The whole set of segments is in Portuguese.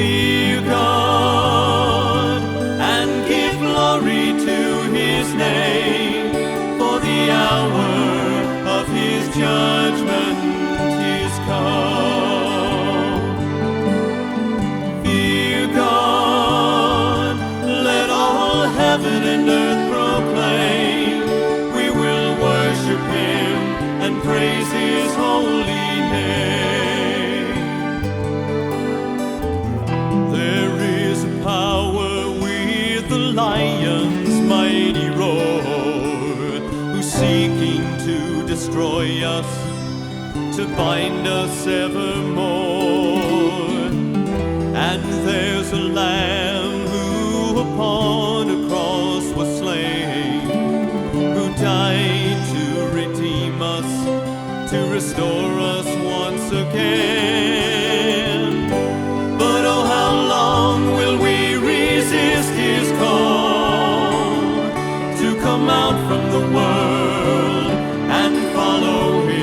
Fear God and give glory to His name, for the hour of His judgment is come. Fear God, let all heaven and earth proclaim, we will worship Him and praise His holy name. There is a power with the lion's mighty roar, who's seeking to destroy us, to bind us evermore. And there's a Lamb who upon a cross was slain, who died to redeem us, to restore us once again. But oh, how long will we resist His call to come out from the world and follow Him?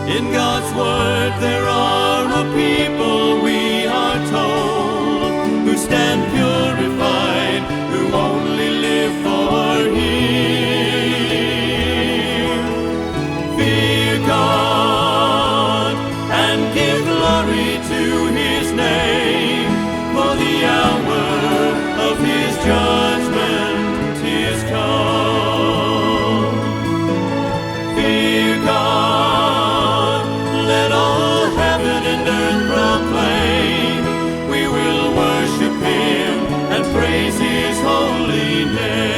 In God's word there are a people, we are told, who stand purified, who only live for Him. Fear God and give glory to His name, for the hour of His judgment is come. Fear God, let all heaven and earth proclaim, we will worship Him and praise His holy name.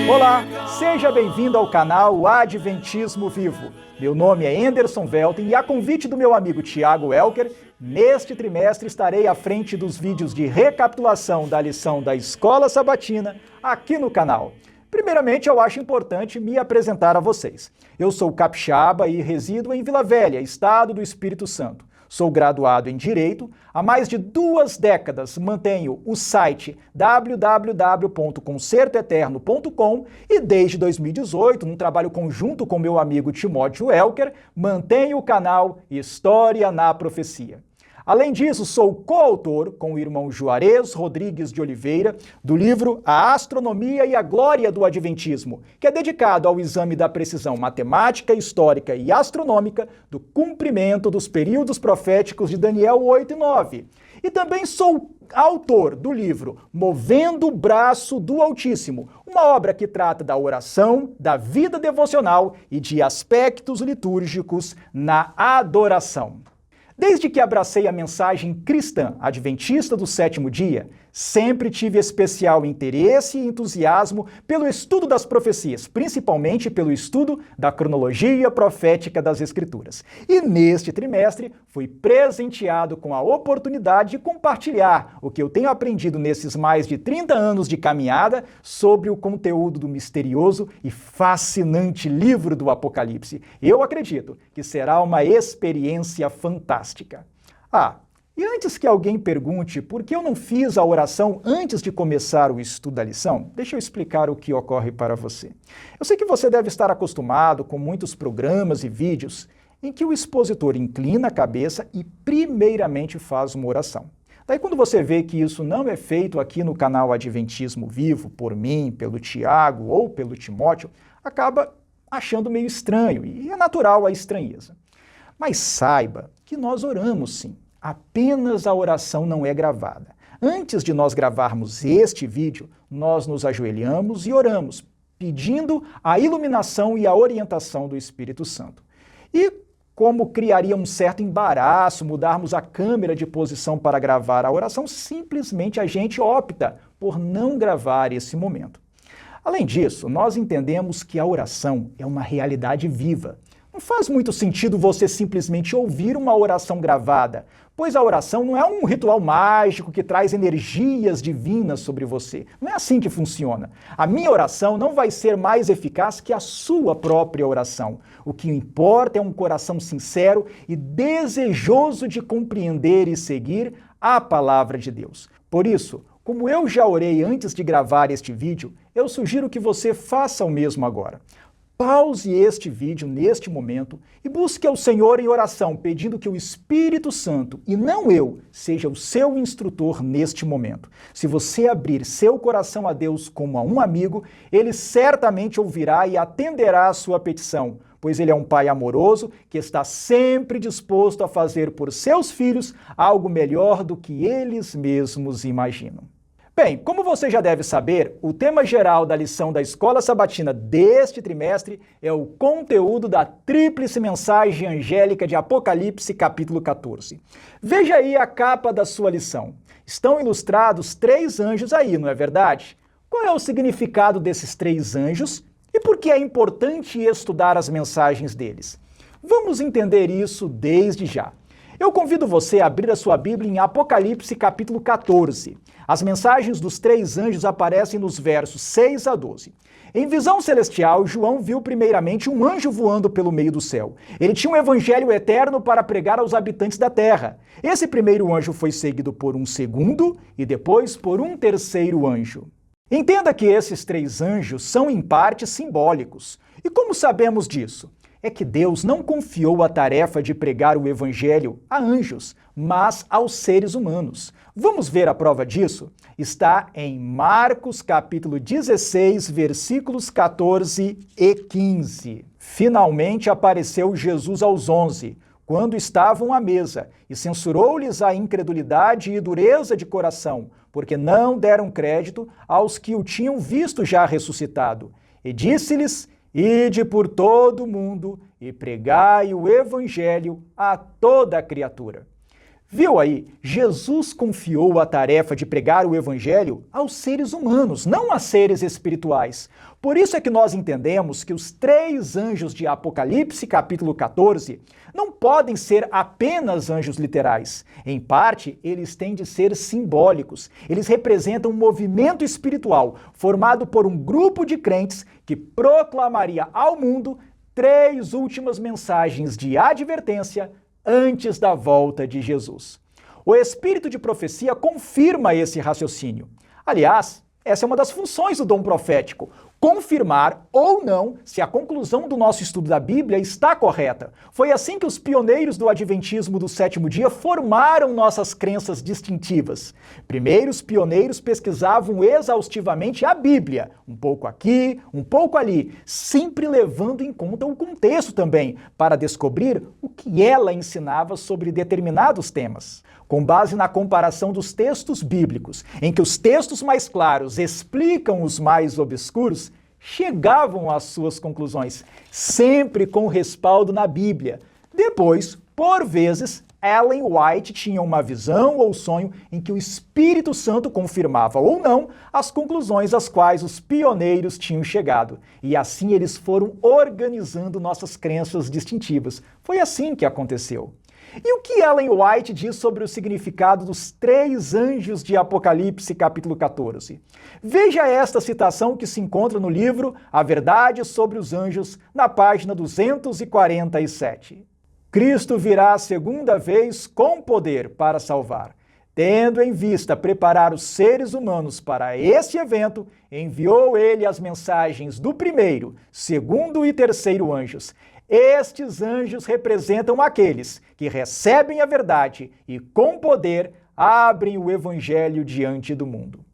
Olá, seja bem-vindo ao canal Adventismo Vivo. Meu nome é Anderson Velten e a convite do meu amigo Tiago Elker, neste trimestre estarei à frente dos vídeos de recapitulação da lição da Escola Sabatina aqui no canal. Primeiramente, eu acho importante me apresentar a vocês. Eu sou capixaba e resido em Vila Velha, estado do Espírito Santo. Sou graduado em Direito, há mais de 2 décadas mantenho o site www.concertoeterno.com e desde 2018, num trabalho conjunto com meu amigo Timóteo Elker, mantenho o canal História na Profecia. Além disso, sou coautor com o irmão Juarez Rodrigues de Oliveira do livro A Astronomia e a Glória do Adventismo, que é dedicado ao exame da precisão matemática, histórica e astronômica do cumprimento dos períodos proféticos de Daniel 8 e 9. E também sou autor do livro Movendo o Braço do Altíssimo, uma obra que trata da oração, da vida devocional e de aspectos litúrgicos na adoração. Desde que abracei a mensagem cristã adventista do sétimo dia, sempre tive especial interesse e entusiasmo pelo estudo das profecias, principalmente pelo estudo da cronologia profética das Escrituras. E neste trimestre fui presenteado com a oportunidade de compartilhar o que eu tenho aprendido nesses mais de 30 anos de caminhada sobre o conteúdo do misterioso e fascinante livro do Apocalipse. Eu acredito que será uma experiência fantástica. E antes que alguém pergunte por que eu não fiz a oração antes de começar o estudo da lição, deixa eu explicar o que ocorre para você. Eu sei que você deve estar acostumado com muitos programas e vídeos em que o expositor inclina a cabeça e primeiramente faz uma oração. Daí quando você vê que isso não é feito aqui no canal Adventismo Vivo, por mim, pelo Tiago ou pelo Timóteo, acaba achando meio estranho e é natural a estranheza. Mas saiba que nós oramos sim. Apenas a oração não é gravada. Antes de nós gravarmos este vídeo, nós nos ajoelhamos e oramos, pedindo a iluminação e a orientação do Espírito Santo. E como criaria um certo embaraço mudarmos a câmera de posição para gravar a oração, simplesmente a gente opta por não gravar esse momento. Além disso, nós entendemos que a oração é uma realidade viva. Não faz muito sentido você simplesmente ouvir uma oração gravada, pois a oração não é um ritual mágico que traz energias divinas sobre você. Não é assim que funciona. A minha oração não vai ser mais eficaz que a sua própria oração. O que importa é um coração sincero e desejoso de compreender e seguir a palavra de Deus. Por isso, como eu já orei antes de gravar este vídeo, eu sugiro que você faça o mesmo agora. Pause este vídeo neste momento e busque ao Senhor em oração, pedindo que o Espírito Santo, e não eu, seja o seu instrutor neste momento. Se você abrir seu coração a Deus como a um amigo, Ele certamente ouvirá e atenderá a sua petição, pois Ele é um Pai amoroso que está sempre disposto a fazer por seus filhos algo melhor do que eles mesmos imaginam. Bem, como você já deve saber, o tema geral da lição da Escola Sabatina deste trimestre é o conteúdo da tríplice mensagem angélica de Apocalipse, capítulo 14. Veja aí a capa da sua lição. Estão ilustrados 3 anjos aí, não é verdade? Qual é o significado desses 3 anjos e por que é importante estudar as mensagens deles? Vamos entender isso desde já. Eu convido você a abrir a sua Bíblia em Apocalipse capítulo 14. As mensagens dos 3 anjos aparecem nos versos 6 a 12. Em visão celestial, João viu primeiramente um anjo voando pelo meio do céu. Ele tinha um evangelho eterno para pregar aos habitantes da terra. Esse primeiro anjo foi seguido por um segundo e depois por um terceiro anjo. Entenda que esses 3 anjos são em parte simbólicos. E como sabemos disso? É que Deus não confiou a tarefa de pregar o evangelho a anjos, mas aos seres humanos. Vamos ver a prova disso? Está em Marcos capítulo 16, versículos 14 e 15. Finalmente apareceu Jesus aos 11, quando estavam à mesa, e censurou-lhes a incredulidade e dureza de coração, porque não deram crédito aos que o tinham visto já ressuscitado. E disse-lhes: Ide por todo o mundo e pregai o evangelho a toda a criatura. Viu aí? Jesus confiou a tarefa de pregar o evangelho aos seres humanos, não a seres espirituais. Por isso é que nós entendemos que os 3 anjos de Apocalipse, capítulo 14, não podem ser apenas anjos literais. Em parte, eles têm de ser simbólicos. Eles representam um movimento espiritual formado por um grupo de crentes que proclamaria ao mundo 3 últimas mensagens de advertência antes da volta de Jesus. O espírito de profecia confirma esse raciocínio. Aliás, essa é uma das funções do dom profético, confirmar ou não se a conclusão do nosso estudo da Bíblia está correta. Foi assim que os pioneiros do Adventismo do 7º dia formaram nossas crenças distintivas. Primeiro, os pioneiros pesquisavam exaustivamente a Bíblia, um pouco aqui, um pouco ali, sempre levando em conta o contexto também, para descobrir o que ela ensinava sobre determinados temas. Com base na comparação dos textos bíblicos, em que os textos mais claros explicam os mais obscuros, chegavam às suas conclusões, sempre com respaldo na Bíblia. Depois, por vezes, Ellen White tinha uma visão ou sonho em que o Espírito Santo confirmava ou não as conclusões às quais os pioneiros tinham chegado. E assim eles foram organizando nossas crenças distintivas. Foi assim que aconteceu. E o que Ellen White diz sobre o significado dos 3 anjos de Apocalipse, capítulo 14? Veja esta citação que se encontra no livro A Verdade sobre os Anjos, na página 247. Cristo virá a segunda vez com poder para salvar. Tendo em vista preparar os seres humanos para esse evento, enviou ele as mensagens do primeiro, segundo e terceiro anjos. Estes anjos representam aqueles que recebem a verdade e, com poder, abrem o evangelho diante do mundo.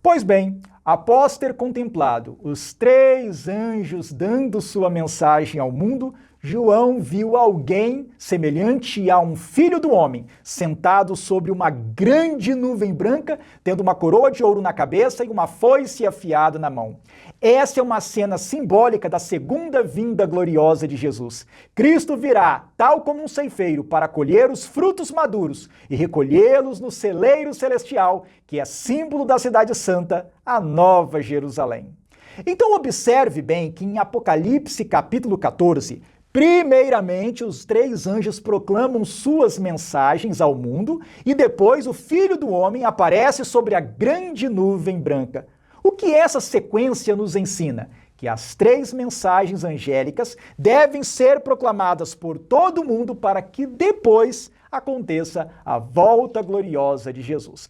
Pois bem, após ter contemplado os 3 anjos dando sua mensagem ao mundo, João viu alguém semelhante a um filho do homem, sentado sobre uma grande nuvem branca, tendo uma coroa de ouro na cabeça e uma foice afiada na mão. Essa é uma cena simbólica da segunda vinda gloriosa de Jesus. Cristo virá, tal como um ceifeiro, para colher os frutos maduros e recolhê-los no celeiro celestial, que é símbolo da cidade santa, a Nova Jerusalém. Então observe bem que em Apocalipse capítulo 14, primeiramente, os 3 anjos proclamam suas mensagens ao mundo e depois o Filho do Homem aparece sobre a grande nuvem branca. O que essa sequência nos ensina? Que as 3 mensagens angélicas devem ser proclamadas por todo mundo para que depois aconteça a volta gloriosa de Jesus.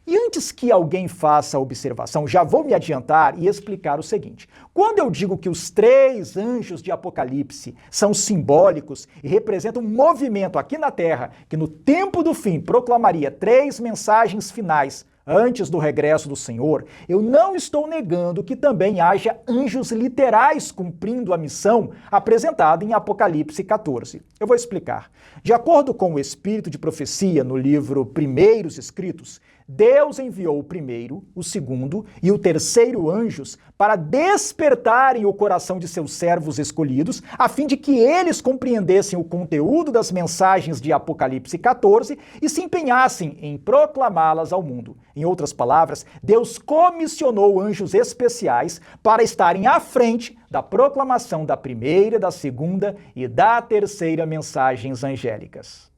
E antes que alguém faça a observação, já vou me adiantar e explicar o seguinte. Quando eu digo que os 3 anjos de Apocalipse são simbólicos e representam um movimento aqui na Terra que no tempo do fim proclamaria 3 mensagens finais antes do regresso do Senhor, eu não estou negando que também haja anjos literais cumprindo a missão apresentada em Apocalipse 14. Eu vou explicar. De acordo com o espírito de profecia no livro Primeiros Escritos, Deus enviou o primeiro, o segundo e o terceiro anjos para despertarem o coração de seus servos escolhidos, a fim de que eles compreendessem o conteúdo das mensagens de Apocalipse 14 e se empenhassem em proclamá-las ao mundo. Em outras palavras, Deus comissionou anjos especiais para estarem à frente da proclamação da primeira, da segunda e da terceira mensagens angélicas.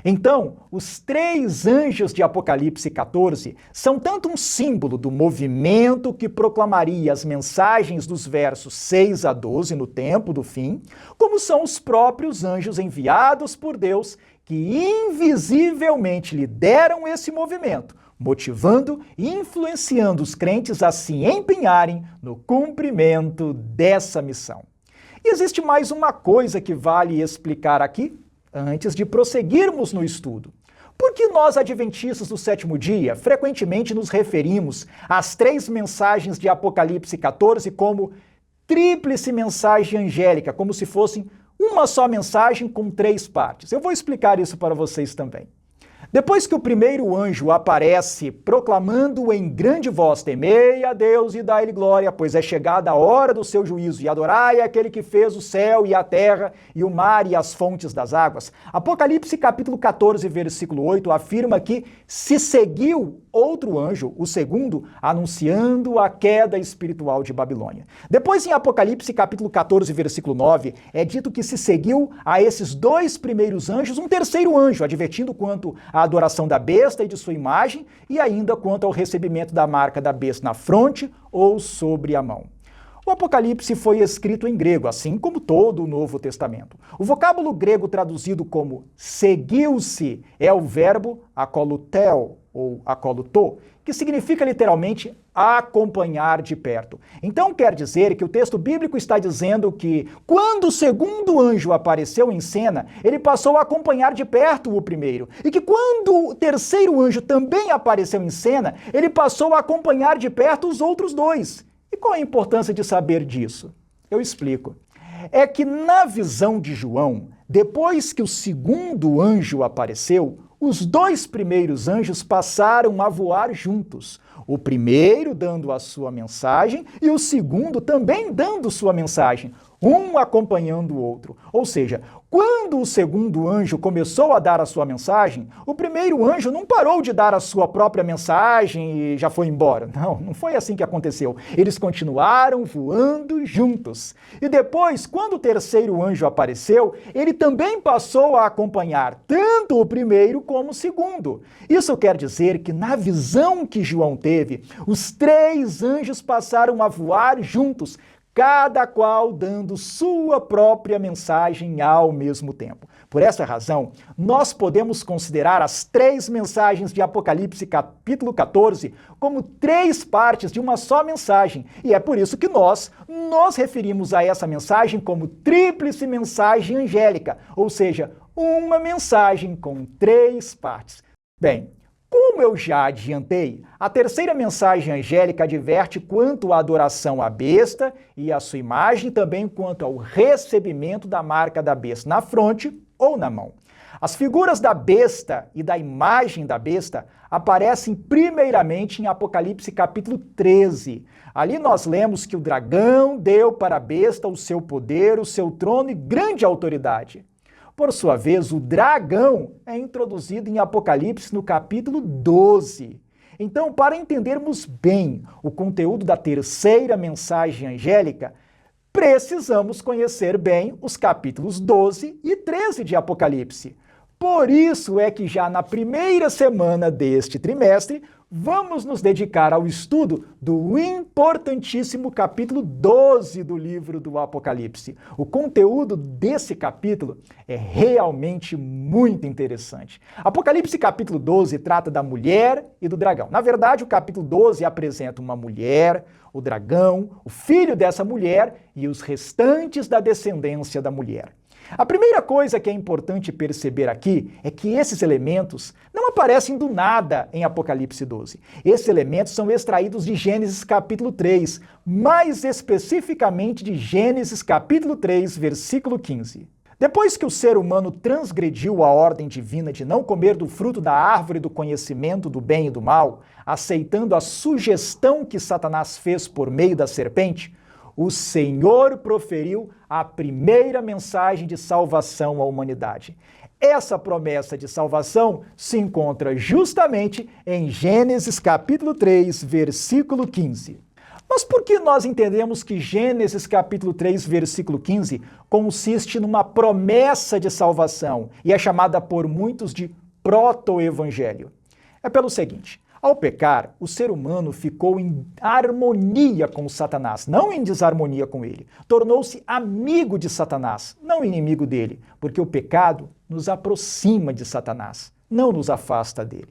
Então, os 3 anjos de Apocalipse 14 são tanto um símbolo do movimento que proclamaria as mensagens dos versos 6 a 12 no tempo do fim, como são os próprios anjos enviados por Deus que invisivelmente lideram esse movimento, motivando e influenciando os crentes a se empenharem no cumprimento dessa missão. E existe mais uma coisa que vale explicar aqui, antes de prosseguirmos no estudo. Por que nós, adventistas do 7º dia, frequentemente nos referimos às 3 mensagens de Apocalipse 14 como tríplice mensagem angélica, como se fossem uma só mensagem com 3 partes? Eu vou explicar isso para vocês também. Depois que o primeiro anjo aparece proclamando em grande voz: temei a Deus e dai-lhe glória, pois é chegada a hora do seu juízo, e adorai aquele que fez o céu e a terra e o mar e as fontes das águas. Apocalipse capítulo 14, versículo 8, afirma que se seguiu outro anjo, o segundo, anunciando a queda espiritual de Babilônia. Depois, em Apocalipse capítulo 14, versículo 9, é dito que se seguiu a esses 2 primeiros anjos um terceiro anjo, advertindo quanto à adoração da besta e de sua imagem, e ainda quanto ao recebimento da marca da besta na fronte ou sobre a mão. O Apocalipse foi escrito em grego, assim como todo o Novo Testamento. O vocábulo grego traduzido como seguiu-se é o verbo akoluteo, ou akoluto, que significa literalmente acompanhar de perto. Então quer dizer que o texto bíblico está dizendo que quando o segundo anjo apareceu em cena, ele passou a acompanhar de perto o primeiro. E que quando o terceiro anjo também apareceu em cena, ele passou a acompanhar de perto os outros 2. E qual a importância de saber disso? Eu explico. É que na visão de João, depois que o segundo anjo apareceu, os 2 primeiros anjos passaram a voar juntos. O primeiro dando a sua mensagem e o segundo também dando sua mensagem, um acompanhando o outro. Ou seja, quando o segundo anjo começou a dar a sua mensagem, o primeiro anjo não parou de dar a sua própria mensagem e já foi embora. Não foi assim que aconteceu. Eles continuaram voando juntos. E depois, quando o terceiro anjo apareceu, ele também passou a acompanhar tanto o primeiro como o segundo. Isso quer dizer que na visão que João teve, os 3 anjos passaram a voar juntos, cada qual dando sua própria mensagem ao mesmo tempo. Por essa razão, nós podemos considerar as 3 mensagens de Apocalipse capítulo 14 como 3 partes de uma só mensagem. E é por isso que nós nos referimos a essa mensagem como tríplice mensagem angélica, ou seja, uma mensagem com 3 partes. Bem, como eu já adiantei, a terceira mensagem angélica adverte quanto à adoração à besta e à sua imagem, também quanto ao recebimento da marca da besta na fronte ou na mão. As figuras da besta e da imagem da besta aparecem primeiramente em Apocalipse capítulo 13. Ali nós lemos que o dragão deu para a besta o seu poder, o seu trono e grande autoridade. Por sua vez, o dragão é introduzido em Apocalipse no capítulo 12. Então, para entendermos bem o conteúdo da terceira mensagem angélica, precisamos conhecer bem os capítulos 12 e 13 de Apocalipse. Por isso é que já na primeira semana deste trimestre, vamos nos dedicar ao estudo do importantíssimo capítulo 12 do livro do Apocalipse. O conteúdo desse capítulo é realmente muito interessante. Apocalipse capítulo 12 trata da mulher e do dragão. Na verdade, o capítulo 12 apresenta uma mulher, o dragão, o filho dessa mulher e os restantes da descendência da mulher. A primeira coisa que é importante perceber aqui é que esses elementos não aparecem do nada em Apocalipse 12. Esses elementos são extraídos de Gênesis capítulo 3, mais especificamente de Gênesis capítulo 3, versículo 15. Depois que o ser humano transgrediu a ordem divina de não comer do fruto da árvore do conhecimento do bem e do mal, aceitando a sugestão que Satanás fez por meio da serpente, o Senhor proferiu a primeira mensagem de salvação à humanidade. Essa promessa de salvação se encontra justamente em Gênesis capítulo 3, versículo 15. Mas por que nós entendemos que Gênesis capítulo 3, versículo 15 consiste numa promessa de salvação e é chamada por muitos de proto-evangelho? É pelo seguinte: ao pecar, o ser humano ficou em harmonia com Satanás, não em desarmonia com ele. Tornou-se amigo de Satanás, não inimigo dele, porque o pecado nos aproxima de Satanás, não nos afasta dele.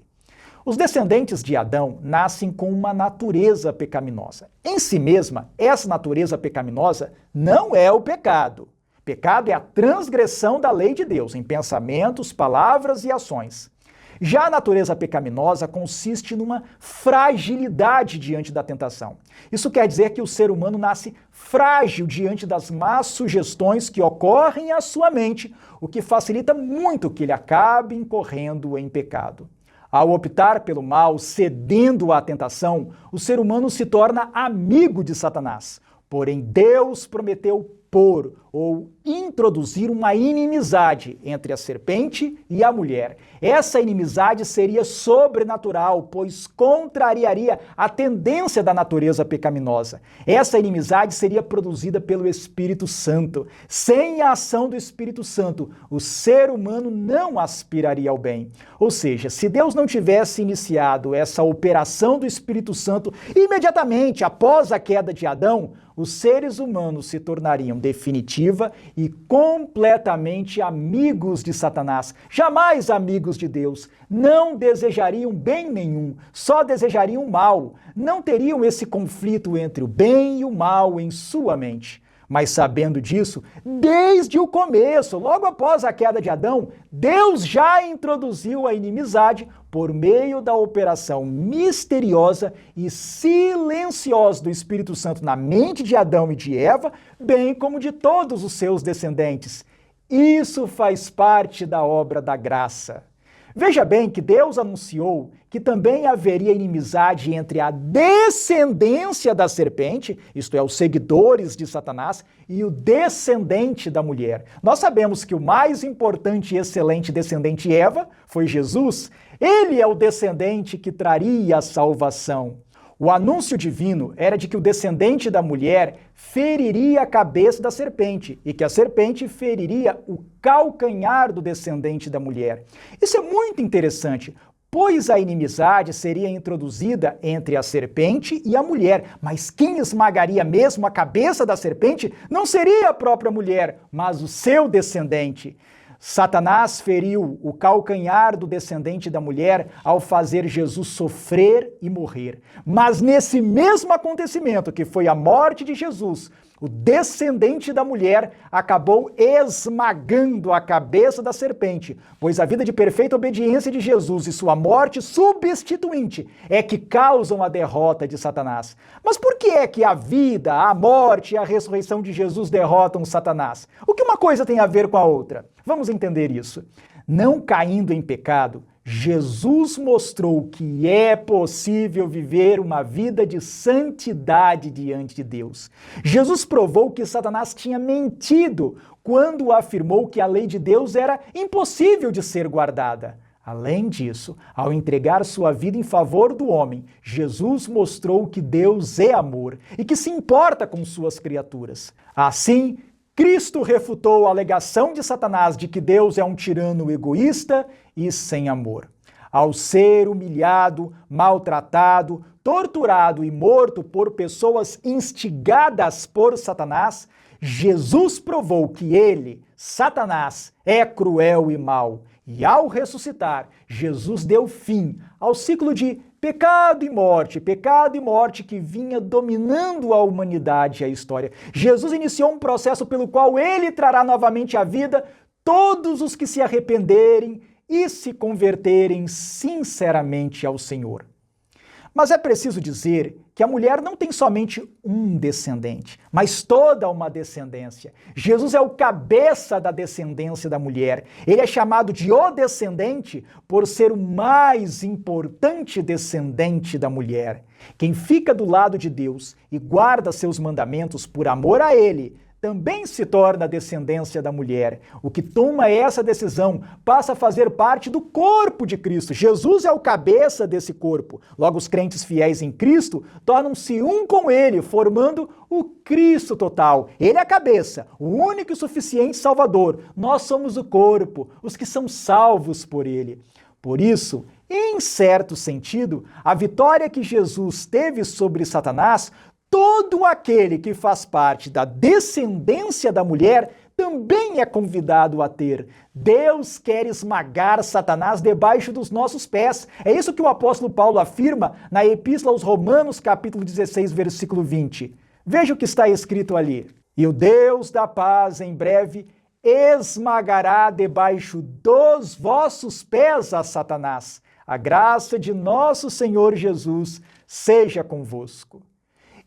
Os descendentes de Adão nascem com uma natureza pecaminosa. Em si mesma, essa natureza pecaminosa não é o pecado. Pecado é a transgressão da lei de Deus em pensamentos, palavras e ações. Já a natureza pecaminosa consiste numa fragilidade diante da tentação. Isso quer dizer que o ser humano nasce frágil diante das más sugestões que ocorrem à sua mente, o que facilita muito que ele acabe incorrendo em pecado. Ao optar pelo mal, cedendo à tentação, o ser humano se torna amigo de Satanás. Porém, Deus prometeu pôr ou introduzir uma inimizade entre a serpente e a mulher. Essa inimizade seria sobrenatural, pois contrariaria a tendência da natureza pecaminosa. Essa inimizade seria produzida pelo Espírito Santo. Sem a ação do Espírito Santo, o ser humano não aspiraria ao bem. Ou seja, se Deus não tivesse iniciado essa operação do Espírito Santo imediatamente após a queda de Adão, os seres humanos se tornariam definitiva e completamente amigos de Satanás, jamais amigos de Deus. Não desejariam bem nenhum, só desejariam mal. Não teriam esse conflito entre o bem e o mal em sua mente. Mas sabendo disso, desde o começo, logo após a queda de Adão, Deus já introduziu a inimizade por meio da operação misteriosa e silenciosa do Espírito Santo na mente de Adão e de Eva, bem como de todos os seus descendentes. Isso faz parte da obra da graça. Veja bem que Deus anunciou que também haveria inimizade entre a descendência da serpente, isto é, os seguidores de Satanás, e o descendente da mulher. Nós sabemos que o mais importante e excelente descendente Eva foi Jesus. Ele é o descendente que traria a salvação. O anúncio divino era de que o descendente da mulher feriria a cabeça da serpente e que a serpente feriria o calcanhar do descendente da mulher. Isso é muito interessante, pois a inimizade seria introduzida entre a serpente e a mulher, mas quem esmagaria mesmo a cabeça da serpente não seria a própria mulher, mas o seu descendente. Satanás feriu o calcanhar do descendente da mulher ao fazer Jesus sofrer e morrer. Mas nesse mesmo acontecimento, que foi a morte de Jesus, o descendente da mulher acabou esmagando a cabeça da serpente, pois a vida de perfeita obediência de Jesus e sua morte substituinte é que causam a derrota de Satanás. Mas por que é que a vida, a morte e a ressurreição de Jesus derrotam Satanás? O que uma coisa tem a ver com a outra? Vamos entender isso. Não caindo em pecado, Jesus mostrou que é possível viver uma vida de santidade diante de Deus. Jesus provou que Satanás tinha mentido quando afirmou que a lei de Deus era impossível de ser guardada. Além disso, ao entregar sua vida em favor do homem, Jesus mostrou que Deus é amor e que se importa com suas criaturas. Assim, Cristo refutou a alegação de Satanás de que Deus é um tirano egoísta e sem amor. Ao ser humilhado, maltratado, torturado e morto por pessoas instigadas por Satanás, Jesus provou que ele, Satanás, é cruel e mau. E ao ressuscitar, Jesus deu fim ao ciclo de pecado e morte que vinha dominando a humanidade e a história. Jesus iniciou um processo pelo qual ele trará novamente à vida todos os que se arrependerem e se converterem sinceramente ao Senhor. Mas é preciso dizer que a mulher não tem somente um descendente, mas toda uma descendência. Jesus é o cabeça da descendência da mulher. Ele é chamado de o descendente por ser o mais importante descendente da mulher. Quem fica do lado de Deus e guarda seus mandamentos por amor a ele, também se torna a descendência da mulher. O que toma essa decisão passa a fazer parte do corpo de Cristo. Jesus é o cabeça desse corpo. Logo, os crentes fiéis em Cristo tornam-se um com ele, formando o Cristo total. Ele é a cabeça, o único e suficiente Salvador. Nós somos o corpo, os que são salvos por ele. Por isso, em certo sentido, a vitória que Jesus teve sobre Satanás, todo aquele que faz parte da descendência da mulher também é convidado a ter. Deus quer esmagar Satanás debaixo dos nossos pés. É isso que o apóstolo Paulo afirma na Epístola aos Romanos, capítulo 16, versículo 20. Veja o que está escrito ali. E o Deus da paz, em breve, esmagará debaixo dos vossos pés a Satanás. A graça de nosso Senhor Jesus seja convosco.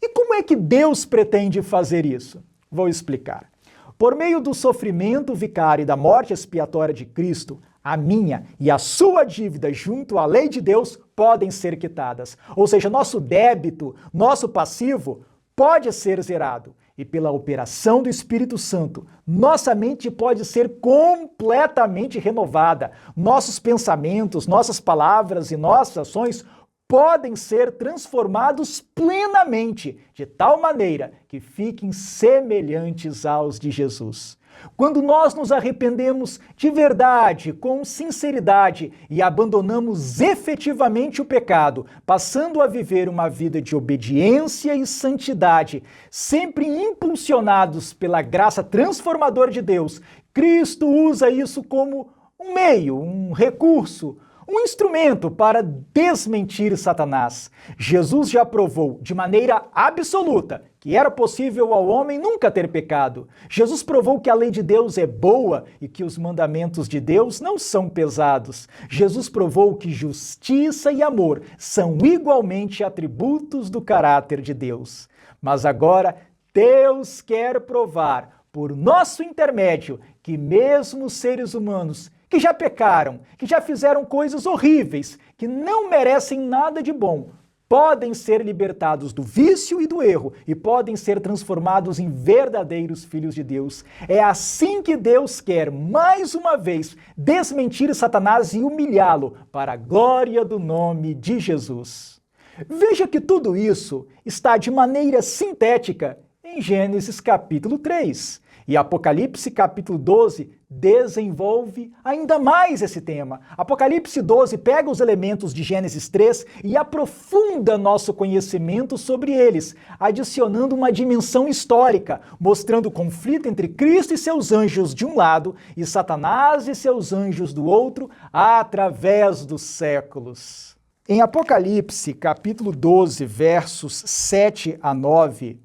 E como é que Deus pretende fazer isso? Vou explicar. Por meio do sofrimento vicário e da morte expiatória de Cristo, a minha e a sua dívida junto à lei de Deus podem ser quitadas. Ou seja, nosso débito, nosso passivo pode ser zerado. E pela operação do Espírito Santo, nossa mente pode ser completamente renovada. Nossos pensamentos, nossas palavras e nossas ações podem ser transformados plenamente, de tal maneira que fiquem semelhantes aos de Jesus. Quando nós nos arrependemos de verdade, com sinceridade e abandonamos efetivamente o pecado, passando a viver uma vida de obediência e santidade, sempre impulsionados pela graça transformadora de Deus, Cristo usa isso como um meio, um recurso, um instrumento para desmentir Satanás. Jesus já provou de maneira absoluta que era possível ao homem nunca ter pecado. Jesus provou que a lei de Deus é boa e que os mandamentos de Deus não são pesados. Jesus provou que justiça e amor são igualmente atributos do caráter de Deus. Mas agora Deus quer provar, por nosso intermédio, que mesmo os seres humanos que já pecaram, que já fizeram coisas horríveis, que não merecem nada de bom, podem ser libertados do vício e do erro e podem ser transformados em verdadeiros filhos de Deus. É assim que Deus quer, mais uma vez, desmentir Satanás e humilhá-lo para a glória do nome de Jesus. Veja que tudo isso está de maneira sintética em Gênesis capítulo 3. E Apocalipse capítulo 12 desenvolve ainda mais esse tema. Apocalipse 12 pega os elementos de Gênesis 3 e aprofunda nosso conhecimento sobre eles, adicionando uma dimensão histórica, mostrando o conflito entre Cristo e seus anjos de um lado e Satanás e seus anjos do outro, através dos séculos. Em Apocalipse capítulo 12, versos 7 a 9,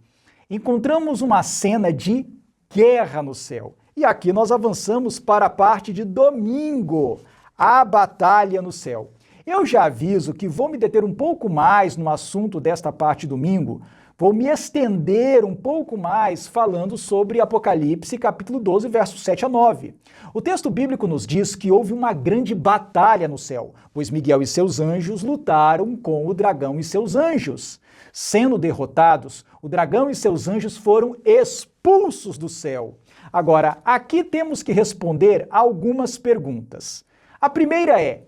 encontramos uma cena de guerra no céu. E aqui nós avançamos para a parte de domingo, a batalha no céu. Eu já aviso que vou me deter um pouco mais no assunto desta parte domingo, vou me estender um pouco mais falando sobre Apocalipse capítulo 12, versos 7 a 9. O texto bíblico nos diz que houve uma grande batalha no céu, pois Miguel e seus anjos lutaram com o dragão e seus anjos. Sendo derrotados, o dragão e seus anjos foram expulsos do céu. Agora, aqui temos que responder a algumas perguntas. A primeira é: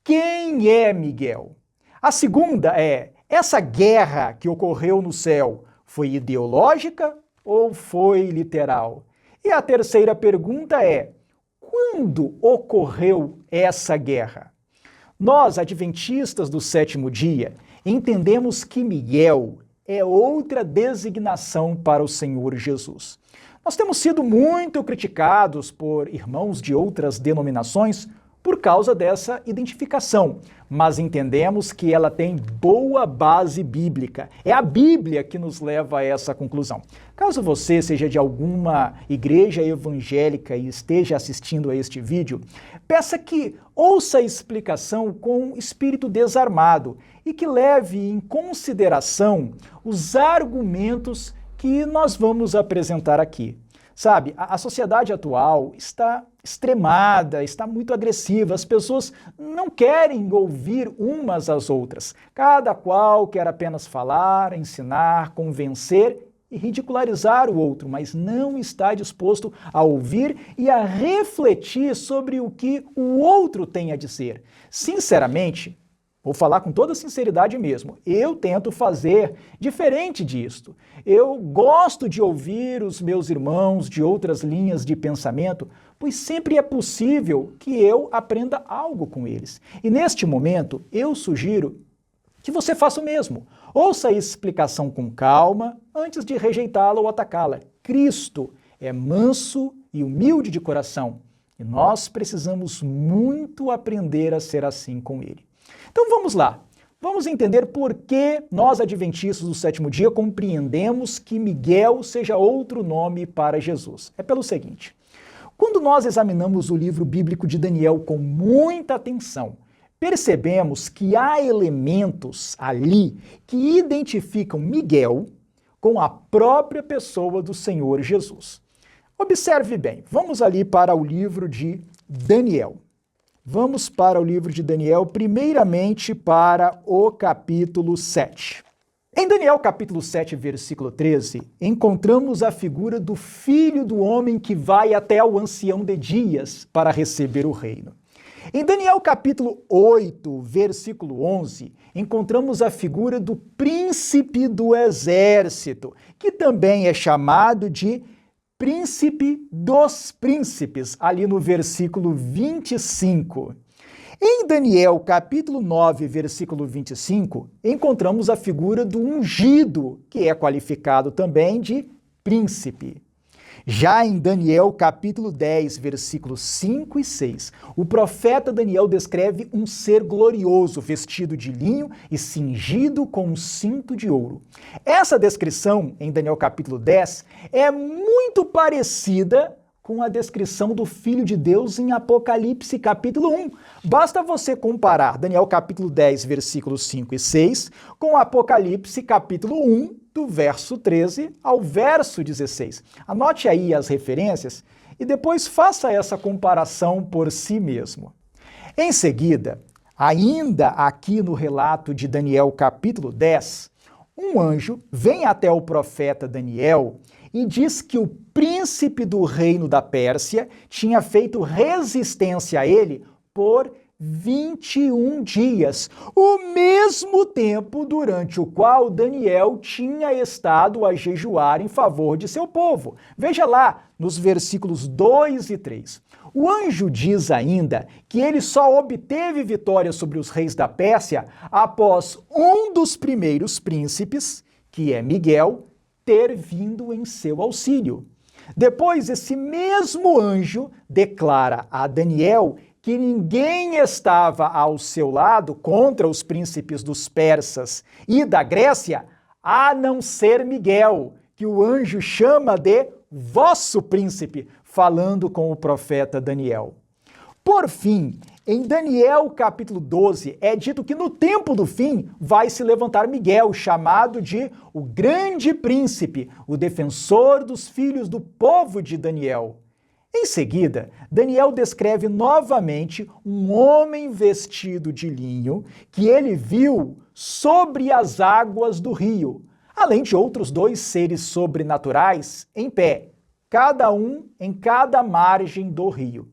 quem é Miguel? A segunda é: essa guerra que ocorreu no céu foi ideológica ou foi literal? E a terceira pergunta é: quando ocorreu essa guerra? Nós, adventistas do sétimo dia, entendemos que Miguel é outra designação para o Senhor Jesus. Nós temos sido muito criticados por irmãos de outras denominações por causa dessa identificação, mas entendemos que ela tem boa base bíblica. É a Bíblia que nos leva a essa conclusão. Caso você seja de alguma igreja evangélica e esteja assistindo a este vídeo, peça que ouça a explicação com espírito desarmado e que leve em consideração os argumentos que nós vamos apresentar aqui. Sabe, a sociedade atual está extremada, está muito agressiva, as pessoas não querem ouvir umas às outras. Cada qual quer apenas falar, ensinar, convencer e ridicularizar o outro, mas não está disposto a ouvir e a refletir sobre o que o outro tem a dizer. Sinceramente, vou falar com toda sinceridade mesmo, eu tento fazer diferente disto. Eu gosto de ouvir os meus irmãos de outras linhas de pensamento, pois sempre é possível que eu aprenda algo com eles. E neste momento, eu sugiro que você faça o mesmo. Ouça a explicação com calma antes de rejeitá-la ou atacá-la. Cristo é manso e humilde de coração, e nós precisamos muito aprender a ser assim com ele. Então vamos lá, vamos entender por que nós, adventistas do sétimo dia, compreendemos que Miguel seja outro nome para Jesus. É pelo seguinte: quando nós examinamos o livro bíblico de Daniel com muita atenção, percebemos que há elementos ali que identificam Miguel com a própria pessoa do Senhor Jesus. Observe bem, vamos ali para o livro de Daniel. Vamos para o livro de Daniel, primeiramente para o capítulo 7. Em Daniel capítulo 7, versículo 13, encontramos a figura do filho do homem que vai até o ancião de dias para receber o reino. Em Daniel capítulo 8, versículo 11, encontramos a figura do príncipe do exército, que também é chamado de príncipe dos príncipes, ali no versículo 25. Em Daniel, capítulo 9, versículo 25, encontramos a figura do ungido, que é qualificado também de príncipe. Já em Daniel, capítulo 10, versículos 5 e 6, o profeta Daniel descreve um ser glorioso, vestido de linho e cingido com um cinto de ouro. Essa descrição, em Daniel capítulo 10, é muito parecida com a descrição do Filho de Deus em Apocalipse capítulo 1. Basta você comparar Daniel capítulo 10, versículos 5 e 6, com Apocalipse capítulo 1, do verso 13 ao verso 16. Anote aí as referências e depois faça essa comparação por si mesmo. Em seguida, ainda aqui no relato de Daniel capítulo 10, um anjo vem até o profeta Daniel e diz que o príncipe do reino da Pérsia tinha feito resistência a ele por 21 dias, o mesmo tempo durante o qual Daniel tinha estado a jejuar em favor de seu povo. Veja lá, nos versículos 2 e 3. O anjo diz ainda que ele só obteve vitória sobre os reis da Pérsia após um dos primeiros príncipes, que é Miguel, ter vindo em seu auxílio. Depois, esse mesmo anjo declara a Daniel que ninguém estava ao seu lado contra os príncipes dos persas e da Grécia, a não ser Miguel, que o anjo chama de vosso príncipe, falando com o profeta Daniel. Por fim, em Daniel capítulo 12, é dito que no tempo do fim vai se levantar Miguel, chamado de o grande príncipe, o defensor dos filhos do povo de Daniel. Em seguida, Daniel descreve novamente um homem vestido de linho que ele viu sobre as águas do rio, além de outros dois seres sobrenaturais em pé, cada um em cada margem do rio.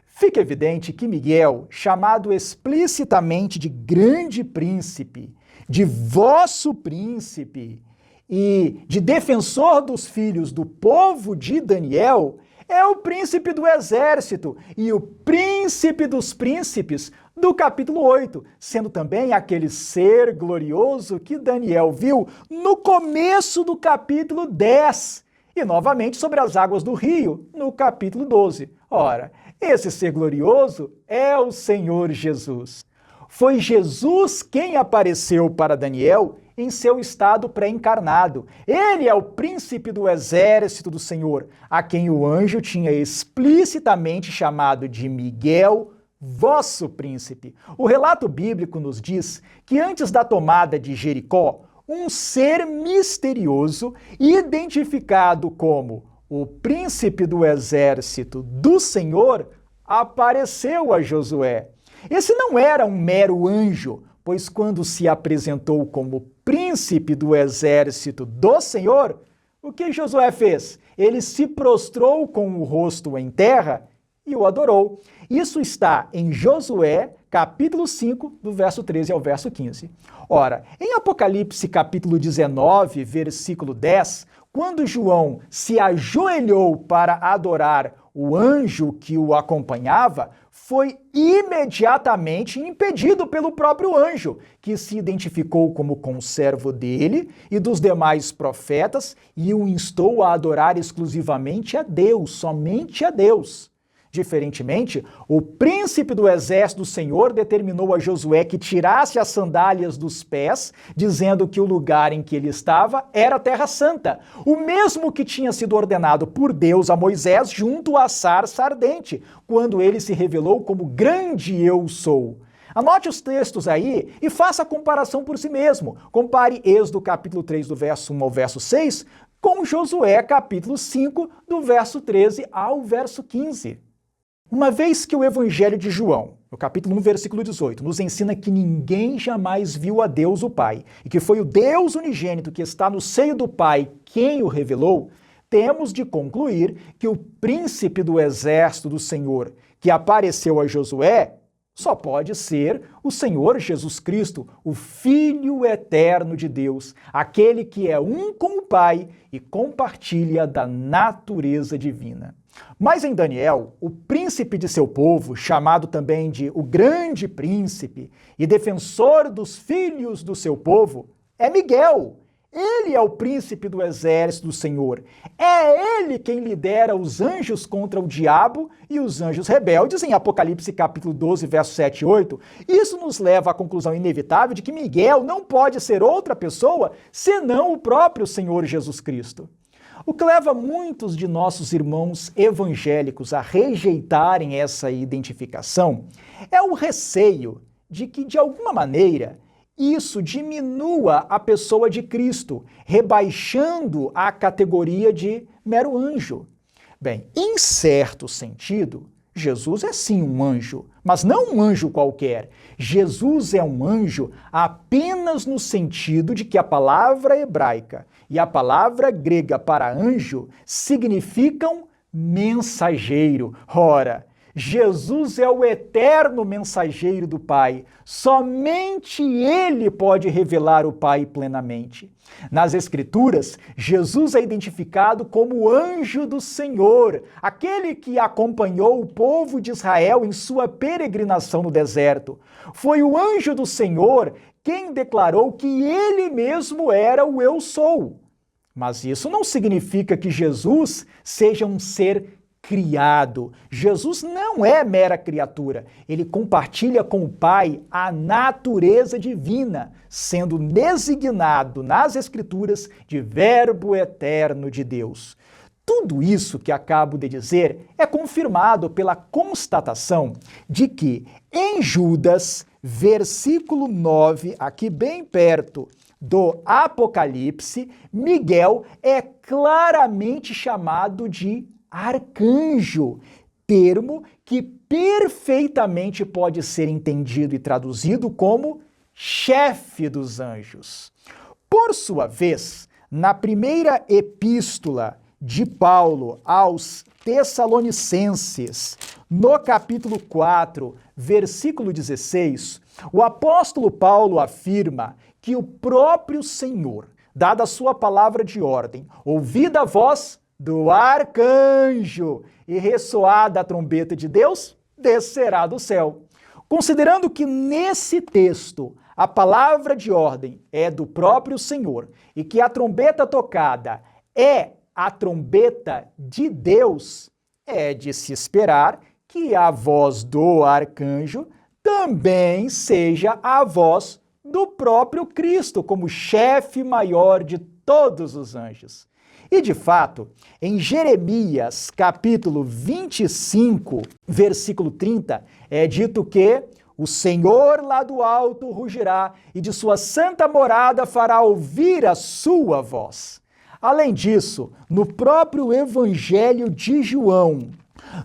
Fica evidente que Miguel, chamado explicitamente de grande príncipe, de vosso príncipe e de defensor dos filhos do povo de Daniel, é o príncipe do exército e o príncipe dos príncipes do capítulo 8, sendo também aquele ser glorioso que Daniel viu no começo do capítulo 10 e novamente sobre as águas do rio no capítulo 12. Ora, esse ser glorioso é o Senhor Jesus. Foi Jesus quem apareceu para Daniel em seu estado pré-encarnado. Ele é o príncipe do exército do Senhor, a quem o anjo tinha explicitamente chamado de Miguel, vosso príncipe. O relato bíblico nos diz que antes da tomada de Jericó, um ser misterioso, identificado como o príncipe do exército do Senhor, apareceu a Josué. Esse não era um mero anjo, pois quando se apresentou como príncipe do exército do Senhor, o que Josué fez? Ele se prostrou com o rosto em terra e o adorou. Isso está em Josué, capítulo 5, do verso 13 ao verso 15. Ora, em Apocalipse, capítulo 19, versículo 10, quando João se ajoelhou para adorar o anjo que o acompanhava, foi imediatamente impedido pelo próprio anjo, que se identificou como conservo dele e dos demais profetas e o instou a adorar exclusivamente a Deus, somente a Deus. Diferentemente, o príncipe do exército do Senhor determinou a Josué que tirasse as sandálias dos pés, dizendo que o lugar em que ele estava era a Terra Santa, o mesmo que tinha sido ordenado por Deus a Moisés junto à sarça ardente, quando ele se revelou como grande eu sou. Anote os textos aí e faça a comparação por si mesmo. Compare Êxodo capítulo 3, do verso 1 ao verso 6, com Josué capítulo 5, do verso 13 ao verso 15. Uma vez que o Evangelho de João, no capítulo 1, versículo 18, nos ensina que ninguém jamais viu a Deus o Pai, e que foi o Deus unigênito que está no seio do Pai quem o revelou, temos de concluir que o príncipe do exército do Senhor, que apareceu a Josué, só pode ser o Senhor Jesus Cristo, o Filho eterno de Deus, aquele que é um com o Pai e compartilha da natureza divina. Mas em Daniel, o príncipe de seu povo, chamado também de o grande príncipe e defensor dos filhos do seu povo, é Miguel. Ele é o príncipe do exército do Senhor. É ele quem lidera os anjos contra o diabo e os anjos rebeldes em Apocalipse capítulo 12, versos 7 e 8. Isso nos leva à conclusão inevitável de que Miguel não pode ser outra pessoa senão o próprio Senhor Jesus Cristo. O que leva muitos de nossos irmãos evangélicos a rejeitarem essa identificação é o receio de que, de alguma maneira, isso diminua a pessoa de Cristo, rebaixando a categoria de mero anjo. Bem, em certo sentido, Jesus é sim um anjo, mas não um anjo qualquer. Jesus é um anjo apenas no sentido de que a palavra hebraica e a palavra grega para anjo significam mensageiro. Ora, Jesus é o eterno mensageiro do Pai. Somente Ele pode revelar o Pai plenamente. Nas Escrituras, Jesus é identificado como anjo do Senhor, aquele que acompanhou o povo de Israel em sua peregrinação no deserto. Foi o anjo do Senhor quem declarou que Ele mesmo era o Eu Sou. Mas isso não significa que Jesus seja um ser criado. Jesus não é mera criatura. Ele compartilha com o Pai a natureza divina, sendo designado nas Escrituras de Verbo eterno de Deus. Tudo isso que acabo de dizer é confirmado pela constatação de que em Judas, versículo 9, aqui bem perto do Apocalipse, Miguel é claramente chamado de arcanjo, termo que perfeitamente pode ser entendido e traduzido como chefe dos anjos. Por sua vez, na primeira epístola de Paulo aos Tessalonicenses, no capítulo 4, versículo 16, o apóstolo Paulo afirma que o próprio Senhor, dada a sua palavra de ordem, ouvida a voz, do arcanjo, e ressoada a trombeta de Deus, descerá do céu. Considerando que nesse texto a palavra de ordem é do próprio Senhor e que a trombeta tocada é a trombeta de Deus, é de se esperar que a voz do arcanjo também seja a voz do próprio Cristo, como chefe maior de todos os anjos. E de fato, em Jeremias, capítulo 25, versículo 30, é dito que o Senhor lá do alto rugirá e de sua santa morada fará ouvir a sua voz. Além disso, no próprio Evangelho de João,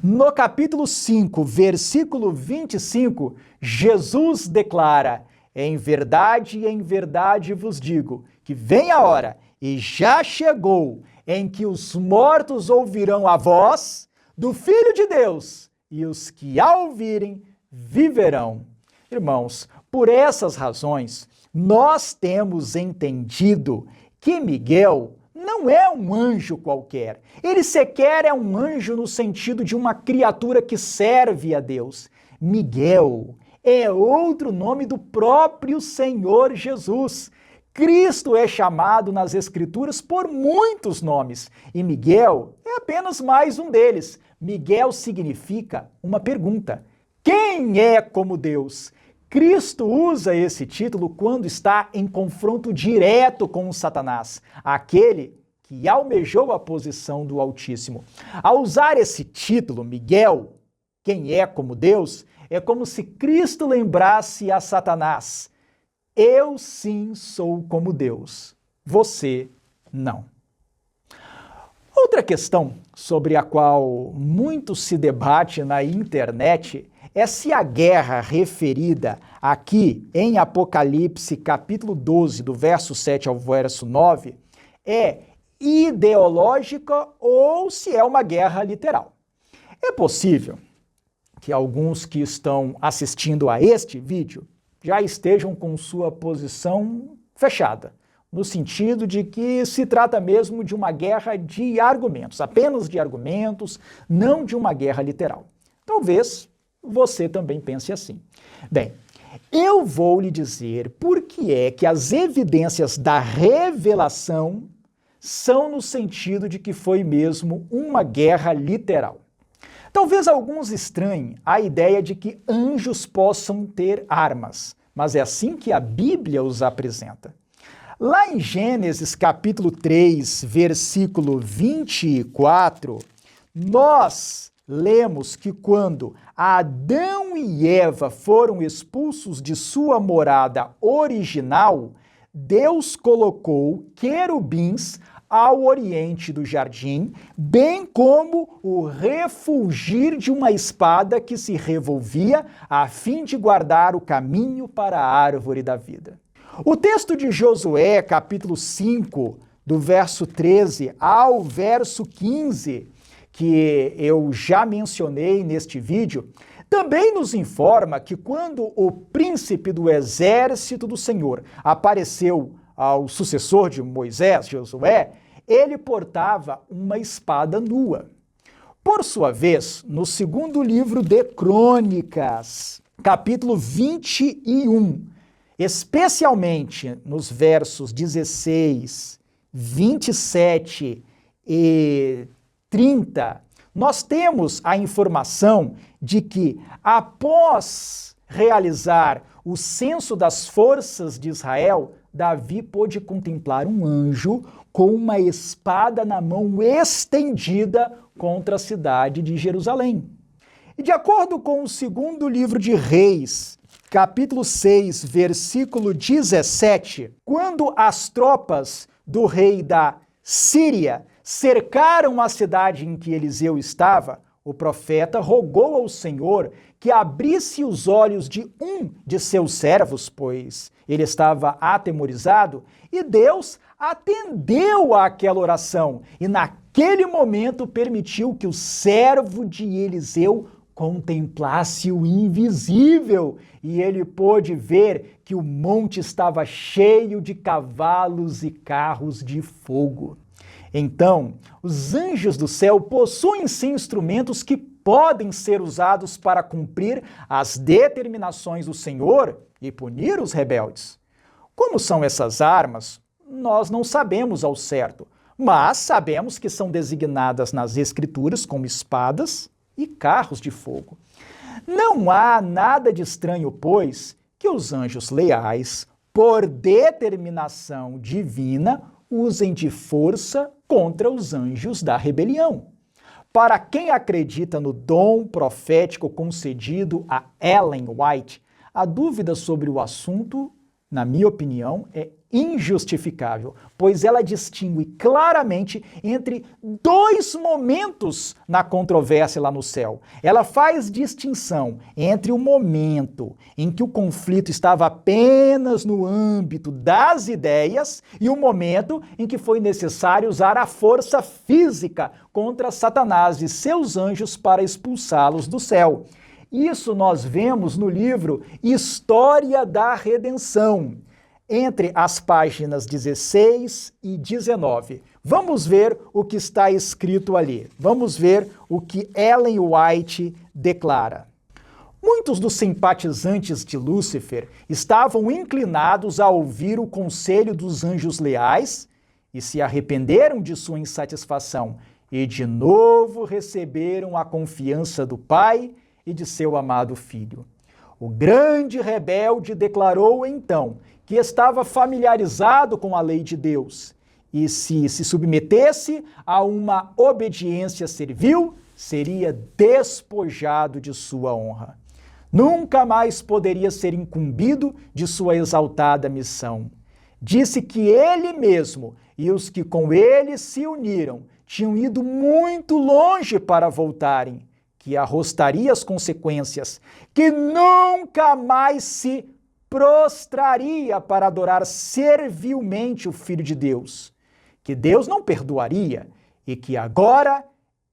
no capítulo 5, versículo 25, Jesus declara: em verdade vos digo, que vem a hora, e já chegou, em que os mortos ouvirão a voz do Filho de Deus, e os que a ouvirem viverão. Irmãos, por essas razões, nós temos entendido que Miguel não é um anjo qualquer. Ele sequer é um anjo no sentido de uma criatura que serve a Deus. Miguel é outro nome do próprio Senhor Jesus. Cristo é chamado nas Escrituras por muitos nomes, e Miguel é apenas mais um deles. Miguel significa uma pergunta: quem é como Deus? Cristo usa esse título quando está em confronto direto com Satanás, aquele que almejou a posição do Altíssimo. Ao usar esse título, Miguel, quem é como Deus, é como se Cristo lembrasse a Satanás: eu sim sou como Deus, você não. Outra questão sobre a qual muito se debate na internet é se a guerra referida aqui em Apocalipse capítulo 12, do verso 7 ao verso 9, é ideológica ou se é uma guerra literal. É possível que alguns que estão assistindo a este vídeo já estejam com sua posição fechada, no sentido de que se trata mesmo de uma guerra de argumentos, apenas de argumentos, não de uma guerra literal. Talvez você também pense assim. Bem, eu vou lhe dizer por que é que as evidências da revelação são no sentido de que foi mesmo uma guerra literal. Talvez alguns estranhem a ideia de que anjos possam ter armas, mas é assim que a Bíblia os apresenta. Lá em Gênesis capítulo 3, versículo 24, nós lemos que quando Adão e Eva foram expulsos de sua morada original, Deus colocou querubins ao oriente do jardim, bem como o refulgir de uma espada que se revolvia a fim de guardar o caminho para a árvore da vida. O texto de Josué, capítulo 5, do verso 13 ao verso 15, que eu já mencionei neste vídeo, também nos informa que quando o príncipe do exército do Senhor apareceu ao sucessor de Moisés, Josué, ele portava uma espada nua. Por sua vez, no segundo livro de Crônicas, capítulo 21, especialmente nos versos 16, 27 e 30, nós temos a informação de que, após realizar o censo das forças de Israel, Davi pôde contemplar um anjo com uma espada na mão estendida contra a cidade de Jerusalém. E de acordo com o segundo livro de Reis, capítulo 6, versículo 17, quando as tropas do rei da Síria cercaram a cidade em que Eliseu estava, o profeta rogou ao Senhor que abrisse os olhos de um de seus servos, pois ele estava atemorizado, e Deus atendeu àquela oração e naquele momento permitiu que o servo de Eliseu contemplasse o invisível, e ele pôde ver que o monte estava cheio de cavalos e carros de fogo. Então, os anjos do céu possuem sim instrumentos que podem ser usados para cumprir as determinações do Senhor e punir os rebeldes. Como são essas armas, nós não sabemos ao certo, mas sabemos que são designadas nas Escrituras como espadas e carros de fogo. Não há nada de estranho, pois, que os anjos leais, por determinação divina, usem de força contra os anjos da rebelião. Para quem acredita no dom profético concedido a Ellen White, a dúvida sobre o assunto, na minha opinião, é injustificável, pois ela distingue claramente entre dois momentos na controvérsia lá no céu. Ela faz distinção entre o momento em que o conflito estava apenas no âmbito das ideias e o momento em que foi necessário usar a força física contra Satanás e seus anjos para expulsá-los do céu. Isso nós vemos no livro História da Redenção, entre as páginas 16 e 19. Vamos ver o que está escrito ali. Vamos ver o que Ellen White declara. Muitos dos simpatizantes de Lúcifer estavam inclinados a ouvir o conselho dos anjos leais e se arrependeram de sua insatisfação e de novo receberam a confiança do Pai e de seu amado Filho. O grande rebelde declarou então que estava familiarizado com a lei de Deus e se submetesse a uma obediência servil, seria despojado de sua honra. Nunca mais poderia ser incumbido de sua exaltada missão. Disse que ele mesmo e os que com ele se uniram tinham ido muito longe para voltarem, que arrostaria as consequências, que nunca mais se prostraria para adorar servilmente o Filho de Deus, que Deus não perdoaria e que agora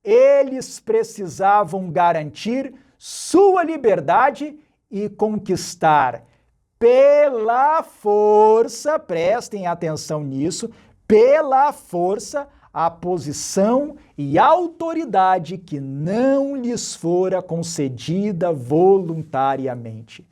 eles precisavam garantir sua liberdade e conquistar pela força, prestem atenção nisso, pela força, a posição e autoridade que não lhes fora concedida voluntariamente.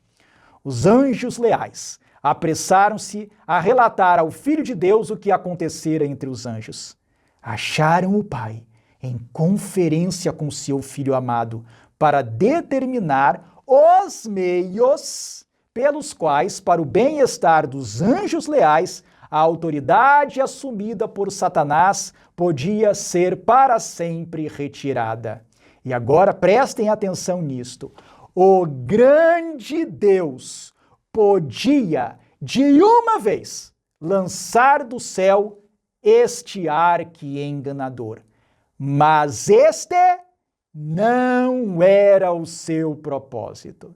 Os anjos leais apressaram-se a relatar ao Filho de Deus o que acontecera entre os anjos. Acharam o Pai em conferência com seu Filho amado para determinar os meios pelos quais, para o bem-estar dos anjos leais, a autoridade assumida por Satanás podia ser para sempre retirada. E agora prestem atenção nisto. O grande Deus podia, de uma vez, lançar do céu este arque enganador. Mas este não era o seu propósito.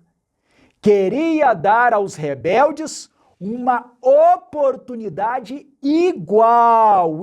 Queria dar aos rebeldes uma oportunidade igual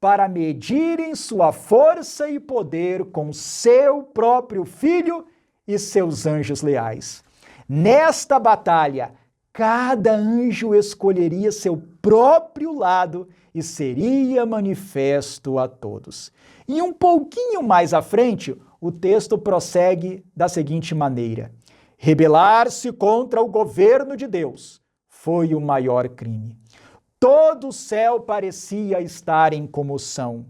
para medirem sua força e poder com seu próprio Filho e seus anjos leais. Nesta batalha, cada anjo escolheria seu próprio lado e seria manifesto a todos. E um pouquinho mais à frente, o texto prossegue da seguinte maneira: rebelar-se contra o governo de Deus foi o maior crime. Todo o céu parecia estar em comoção.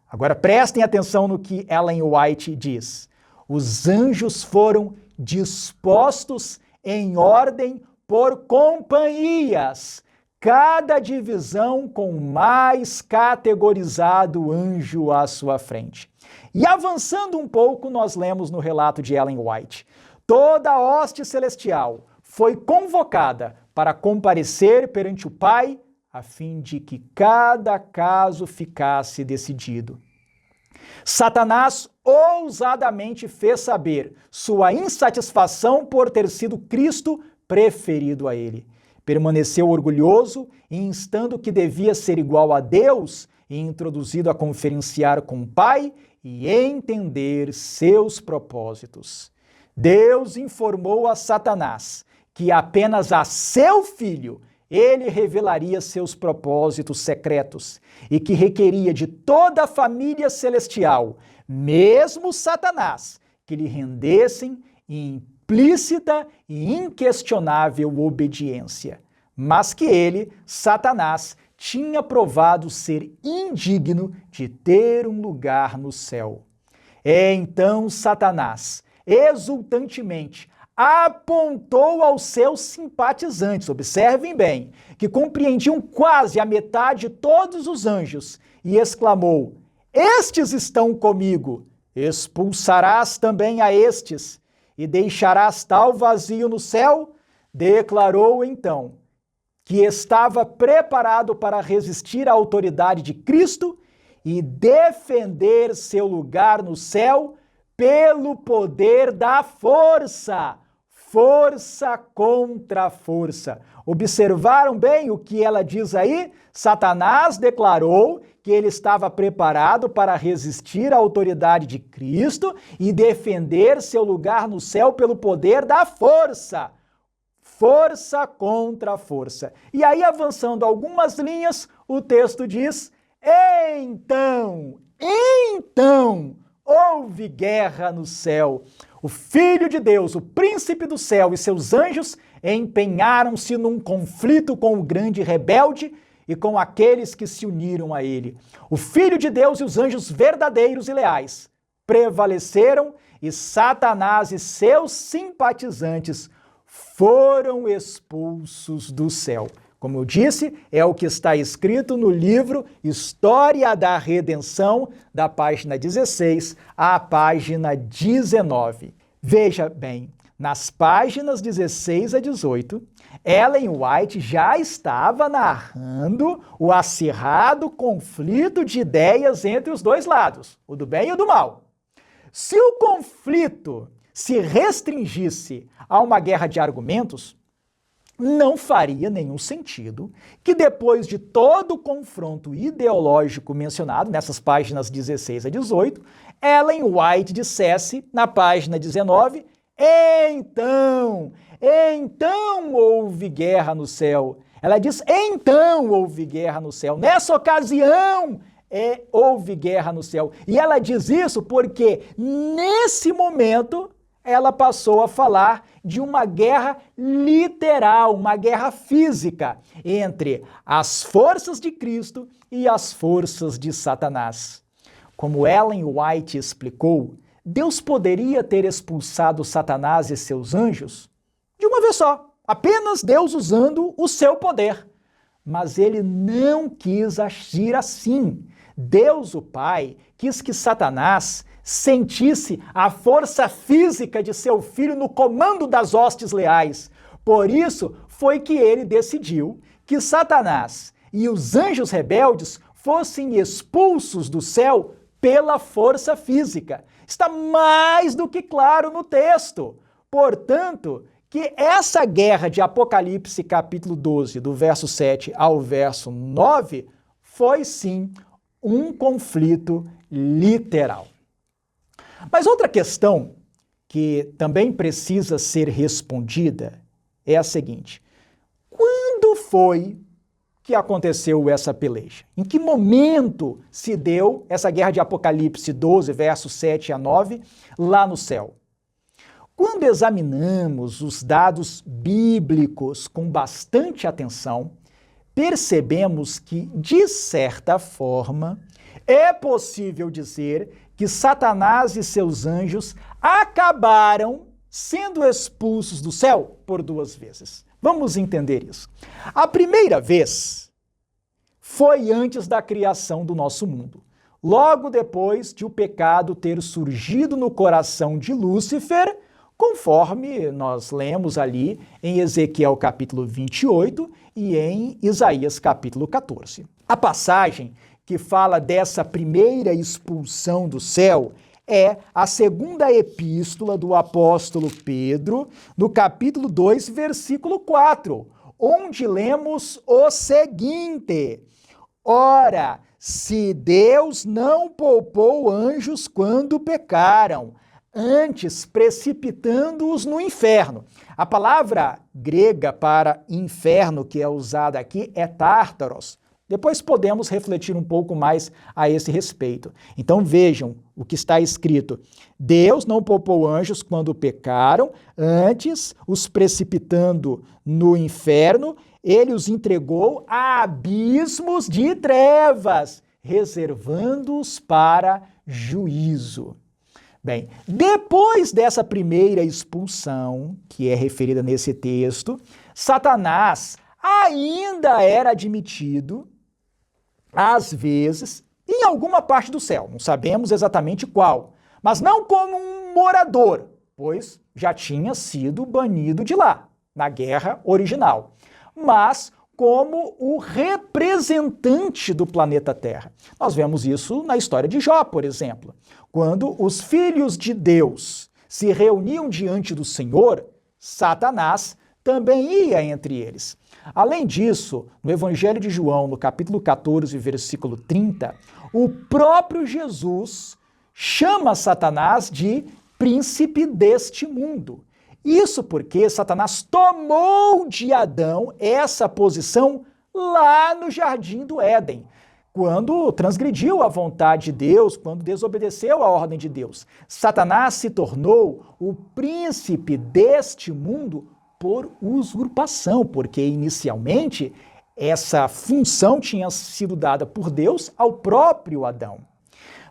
Agora prestem atenção no que Ellen White diz. Os anjos foram dispostos em ordem por companhias, cada divisão com o mais categorizado anjo à sua frente. E avançando um pouco, nós lemos no relato de Ellen White: toda a hoste celestial foi convocada para comparecer perante o Pai, a fim de que cada caso ficasse decidido. Satanás ousadamente fez saber sua insatisfação por ter sido Cristo preferido a ele. Permaneceu orgulhoso, instando que devia ser igual a Deus e introduzido a conferenciar com o Pai e entender seus propósitos. Deus informou a Satanás que apenas a seu filho ele revelaria seus propósitos secretos e que requeria de toda a família celestial, mesmo Satanás, que lhe rendessem em implícita e inquestionável obediência. Mas que ele, Satanás, tinha provado ser indigno de ter um lugar no céu. Então Satanás, exultantemente, apontou aos seus simpatizantes, observem bem, que compreendiam quase a metade de todos os anjos, e exclamou: estes estão comigo, expulsarás também a estes, e deixarás tal vazio no céu? Declarou então que estava preparado para resistir à autoridade de Cristo e defender seu lugar no céu pelo poder da força. Força contra força. Observaram bem o que ela diz aí? Satanás declarou que ele estava preparado para resistir à autoridade de Cristo e defender seu lugar no céu pelo poder da força. Força contra força. E aí, avançando algumas linhas, o texto diz: então, houve guerra no céu. O Filho de Deus, o príncipe do céu e seus anjos empenharam-se num conflito com o grande rebelde e com aqueles que se uniram a ele. O Filho de Deus e os anjos verdadeiros e leais prevaleceram e Satanás e seus simpatizantes foram expulsos do céu. Como eu disse, é o que está escrito no livro História da Redenção, da página 16 à página 19. Veja bem, nas páginas 16 a 18, Ellen White já estava narrando o acirrado conflito de ideias entre os dois lados, o do bem e o do mal. Se o conflito se restringisse a uma guerra de argumentos, não faria nenhum sentido que depois de todo o confronto ideológico mencionado nessas páginas 16 a 18, Ellen White dissesse na página 19, então houve guerra no céu. Ela diz, então houve guerra no céu. Nessa ocasião, houve guerra no céu. E ela diz isso porque nesse momento ela passou a falar de uma guerra literal, uma guerra física entre as forças de Cristo e as forças de Satanás. Como Ellen White explicou, Deus poderia ter expulsado Satanás e seus anjos de uma vez só, apenas Deus usando o seu poder. Mas ele não quis agir assim. Deus, o Pai, quis que Satanás sentisse a força física de seu filho no comando das hostes leais. Por isso foi que ele decidiu que Satanás e os anjos rebeldes fossem expulsos do céu pela força física. Está mais do que claro no texto. Portanto, que essa guerra de Apocalipse capítulo 12, do verso 7 ao verso 9, foi sim um conflito literal. Mas outra questão que também precisa ser respondida é a seguinte: quando foi que aconteceu essa peleja? Em que momento se deu essa guerra de Apocalipse 12, versos 7 a 9, lá no céu? Quando examinamos os dados bíblicos com bastante atenção, percebemos que, de certa forma, é possível dizer que Satanás e seus anjos acabaram sendo expulsos do céu por duas vezes. Vamos entender isso. A primeira vez foi antes da criação do nosso mundo, logo depois de o pecado ter surgido no coração de Lúcifer, conforme nós lemos ali em Ezequiel capítulo 28 e em Isaías capítulo 14. A passagem que fala dessa primeira expulsão do céu é a segunda epístola do apóstolo Pedro, no capítulo 2, versículo 4, onde lemos o seguinte: ora, se Deus não poupou anjos quando pecaram, antes precipitando-os no inferno. A palavra grega para inferno que é usada aqui é tártaros. Depois podemos refletir um pouco mais a esse respeito. Então vejam o que está escrito. Deus não poupou anjos quando pecaram, antes os precipitando no inferno, ele os entregou a abismos de trevas, reservando-os para juízo. Bem, depois dessa primeira expulsão, que é referida nesse texto, Satanás ainda era admitido, às vezes, em alguma parte do céu, não sabemos exatamente qual, mas não como um morador, pois já tinha sido banido de lá, na guerra original, mas como o representante do planeta Terra. Nós vemos isso na história de Jó, por exemplo. Quando os filhos de Deus se reuniam diante do Senhor, Satanás também ia entre eles. Além disso, no Evangelho de João, no capítulo 14, versículo 30, o próprio Jesus chama Satanás de príncipe deste mundo. Isso porque Satanás tomou de Adão essa posição lá no Jardim do Éden, quando transgrediu a vontade de Deus, quando desobedeceu a ordem de Deus. Satanás se tornou o príncipe deste mundo por usurpação, porque inicialmente essa função tinha sido dada por Deus ao próprio Adão.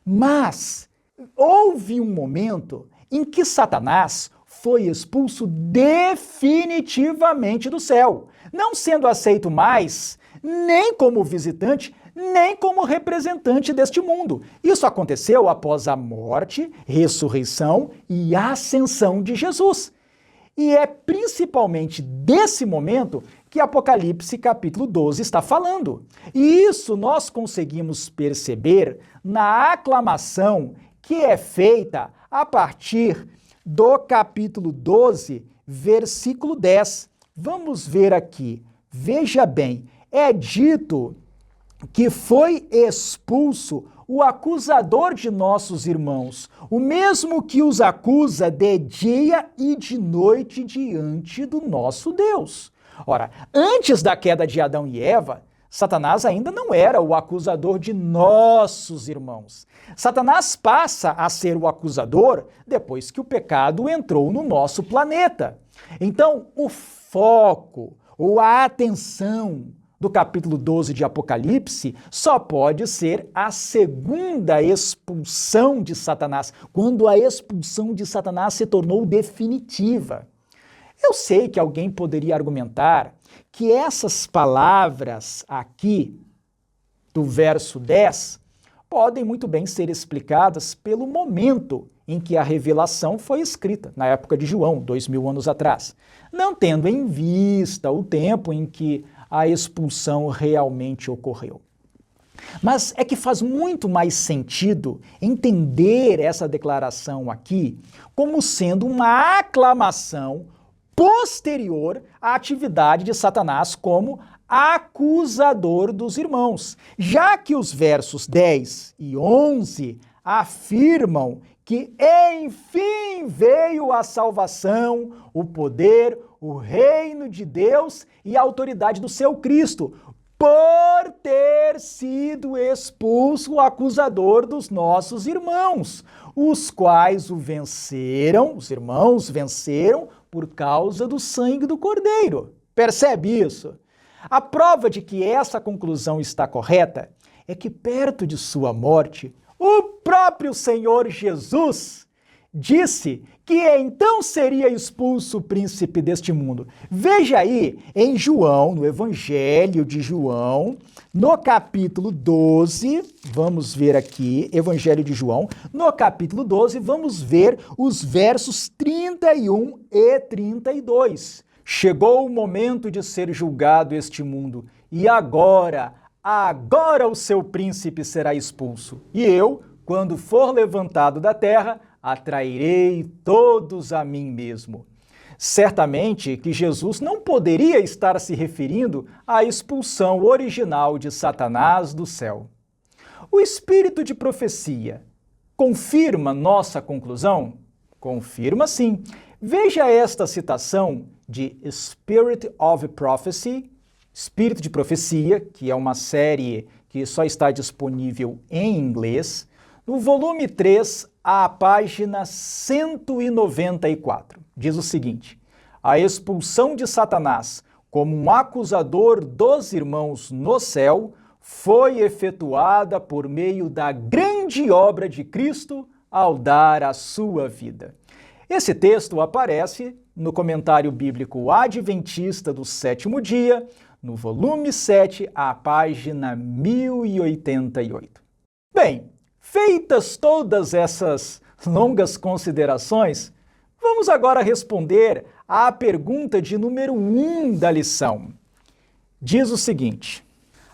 Mas houve um momento em que Satanás foi expulso definitivamente do céu, não sendo aceito mais nem como visitante, nem como representante deste mundo. Isso aconteceu após a morte, ressurreição e ascensão de Jesus. E é principalmente desse momento que Apocalipse capítulo 12 está falando. E isso nós conseguimos perceber na aclamação que é feita a partir do capítulo 12, versículo 10. Vamos ver aqui. Veja bem, é dito que foi expulso o acusador de nossos irmãos, o mesmo que os acusa de dia e de noite diante do nosso Deus. Ora, antes da queda de Adão e Eva, Satanás ainda não era o acusador de nossos irmãos. Satanás passa a ser o acusador depois que o pecado entrou no nosso planeta. Então, o foco ou a atenção do capítulo 12 de Apocalipse só pode ser a segunda expulsão de Satanás, quando a expulsão de Satanás se tornou definitiva. Eu sei que alguém poderia argumentar que essas palavras aqui do verso 10 podem muito bem ser explicadas pelo momento em que a revelação foi escrita, na época de João, 2000 anos atrás, não tendo em vista o tempo em que a expulsão realmente ocorreu. Mas é que faz muito mais sentido entender essa declaração aqui como sendo uma aclamação posterior à atividade de Satanás como acusador dos irmãos, já que os versos 10 e 11 afirmam que enfim veio a salvação, o poder, o reino de Deus e a autoridade do seu Cristo, por ter sido expulso o acusador dos nossos irmãos, os quais o venceram, os irmãos venceram por causa do sangue do Cordeiro. Percebe isso? A prova de que essa conclusão está correta é que perto de sua morte, o próprio Senhor Jesus disse que então seria expulso o príncipe deste mundo. Veja aí em João, no Evangelho de João, no capítulo 12, vamos ver aqui, Evangelho de João, no capítulo 12, vamos ver os versos 31 e 32. Chegou o momento de ser julgado este mundo, e agora o seu príncipe será expulso. E eu, quando for levantado da terra, atrairei todos a mim mesmo. Certamente que Jesus não poderia estar se referindo à expulsão original de Satanás do céu. O espírito de profecia confirma nossa conclusão? Confirma sim. Veja esta citação de Spirit of Prophecy, Espírito de Profecia, que é uma série que só está disponível em inglês, no volume 3, a página 194. Diz o seguinte: a expulsão de Satanás como um acusador dos irmãos no céu foi efetuada por meio da grande obra de Cristo ao dar a sua vida. Esse texto aparece no comentário bíblico Adventista do Sétimo Dia, no volume 7, a página 1088. Bem, feitas todas essas longas considerações, vamos agora responder à pergunta de número 1 da lição. Diz o seguinte: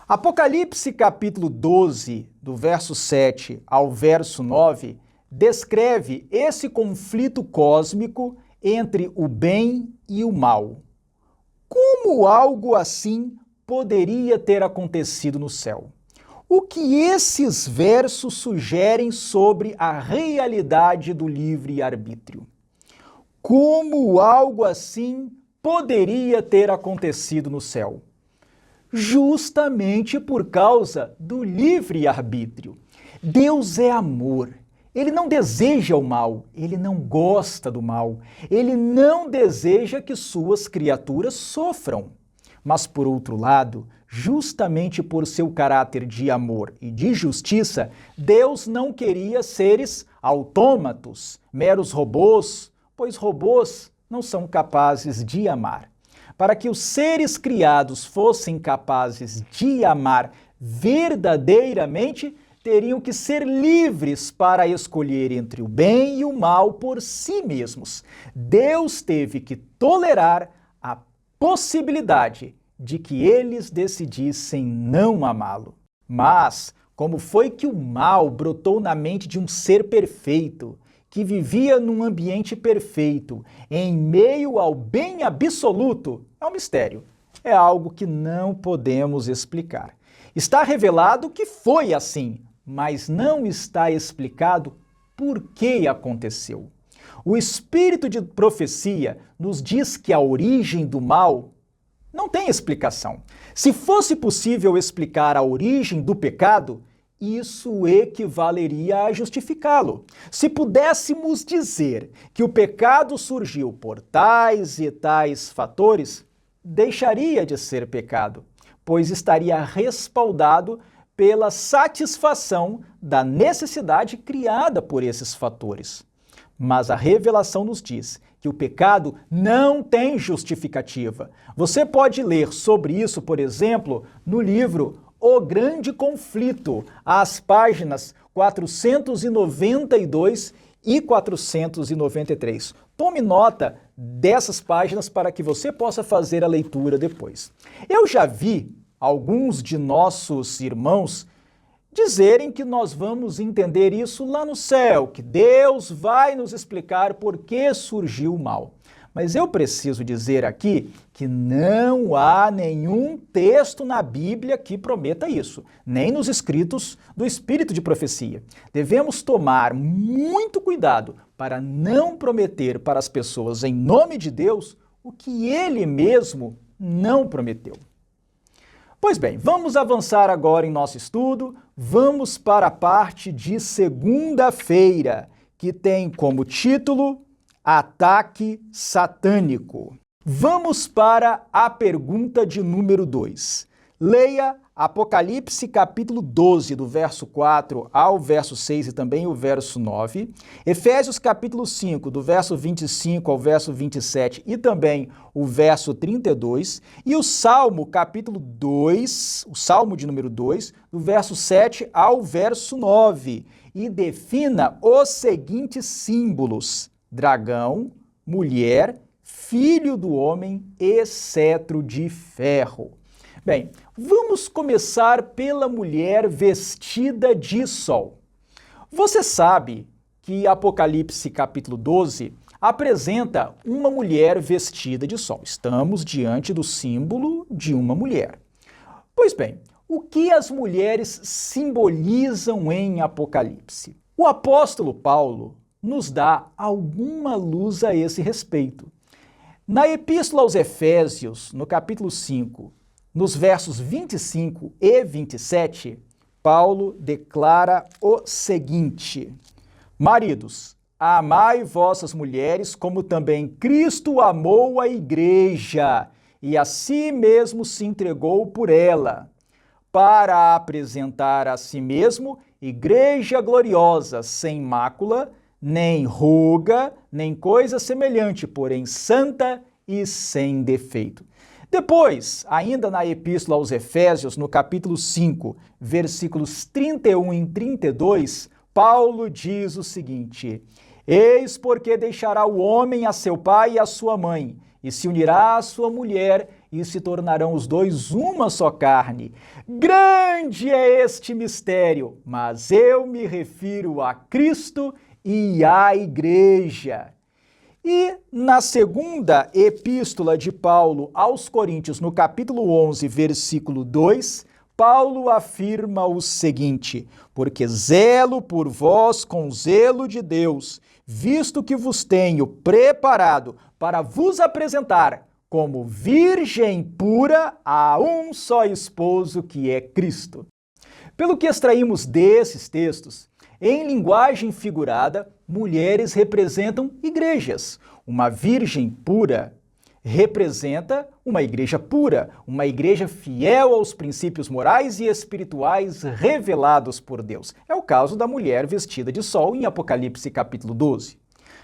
Apocalipse capítulo 12, do verso 7 ao verso 9, descreve esse conflito cósmico entre o bem e o mal. Como algo assim poderia ter acontecido no céu? O que esses versos sugerem sobre a realidade do livre-arbítrio? Como algo assim poderia ter acontecido no céu? Justamente por causa do livre-arbítrio. Deus é amor. Ele não deseja o mal, ele não gosta do mal, ele não deseja que suas criaturas sofram. Mas, por outro lado, justamente por seu caráter de amor e de justiça, Deus não queria seres autômatos, meros robôs, pois robôs não são capazes de amar. Para que os seres criados fossem capazes de amar verdadeiramente, teriam que ser livres para escolher entre o bem e o mal por si mesmos. Deus teve que tolerar a possibilidade de que eles decidissem não amá-lo. Mas, como foi que o mal brotou na mente de um ser perfeito, que vivia num ambiente perfeito, em meio ao bem absoluto, é um mistério. É algo que não podemos explicar. Está revelado que foi assim, mas não está explicado por que aconteceu. O espírito de profecia nos diz que a origem do mal não tem explicação. Se fosse possível explicar a origem do pecado, isso equivaleria a justificá-lo. Se pudéssemos dizer que o pecado surgiu por tais e tais fatores, deixaria de ser pecado, pois estaria respaldado pela satisfação da necessidade criada por esses fatores. Mas a revelação nos diz que o pecado não tem justificativa. Você pode ler sobre isso, por exemplo, no livro O Grande Conflito, às páginas 492 e 493. Tome nota dessas páginas para que você possa fazer a leitura depois. Eu já vi alguns de nossos irmãos dizerem que nós vamos entender isso lá no céu, que Deus vai nos explicar por que surgiu o mal. Mas eu preciso dizer aqui que não há nenhum texto na Bíblia que prometa isso, nem nos escritos do Espírito de Profecia. Devemos tomar muito cuidado para não prometer para as pessoas em nome de Deus o que Ele mesmo não prometeu. Pois bem, vamos avançar agora em nosso estudo. Vamos para a parte de segunda-feira, que tem como título Ataque Satânico. Vamos para a pergunta de número 2. Leia Apocalipse capítulo 12, do verso 4 ao verso 6 e também o verso 9. Efésios capítulo 5, do verso 25 ao verso 27 e também o verso 32. E o Salmo capítulo 2, o Salmo de número 2, do verso 7 ao verso 9. E defina os seguintes símbolos: dragão, mulher, filho do homem e cetro de ferro. Bem, vamos começar pela mulher vestida de sol. Você sabe que Apocalipse capítulo 12 apresenta uma mulher vestida de sol. Estamos diante do símbolo de uma mulher. Pois bem, o que as mulheres simbolizam em Apocalipse? O apóstolo Paulo nos dá alguma luz a esse respeito. Na Epístola aos Efésios, no capítulo 5, nos versos 25 e 27, Paulo declara o seguinte: Maridos, amai vossas mulheres como também Cristo amou a igreja e a si mesmo se entregou por ela, para apresentar a si mesmo igreja gloriosa, sem mácula, nem ruga, nem coisa semelhante, porém santa e sem defeito. Depois, ainda na Epístola aos Efésios, no capítulo 5, versículos 31 e 32, Paulo diz o seguinte: Eis porque deixará o homem a seu pai e a sua mãe, e se unirá à sua mulher, e se tornarão os dois uma só carne. Grande é este mistério, mas eu me refiro a Cristo e à igreja. E na segunda epístola de Paulo aos Coríntios, no capítulo 11, versículo 2, Paulo afirma o seguinte: Porque zelo por vós com zelo de Deus, visto que vos tenho preparado para vos apresentar como virgem pura a um só esposo, que é Cristo. Pelo que extraímos desses textos, em linguagem figurada, mulheres representam igrejas. Uma virgem pura representa uma igreja pura, uma igreja fiel aos princípios morais e espirituais revelados por Deus. É o caso da mulher vestida de sol em Apocalipse capítulo 12.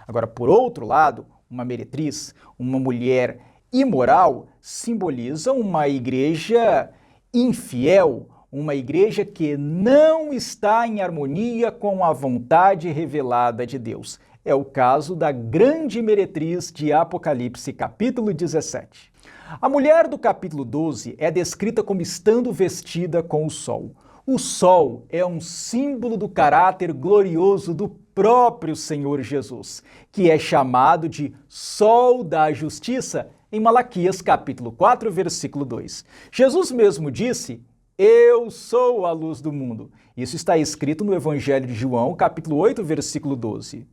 Agora, por outro lado, uma meretriz, uma mulher imoral, simboliza uma igreja infiel, uma igreja que não está em harmonia com a vontade revelada de Deus. É o caso da grande meretriz de Apocalipse, capítulo 17. A mulher do capítulo 12 é descrita como estando vestida com o sol. O sol é um símbolo do caráter glorioso do próprio Senhor Jesus, que é chamado de Sol da Justiça em Malaquias, capítulo 4, versículo 2. Jesus mesmo disse: Eu sou a luz do mundo. Isso está escrito no Evangelho de João, capítulo 8, versículo 12.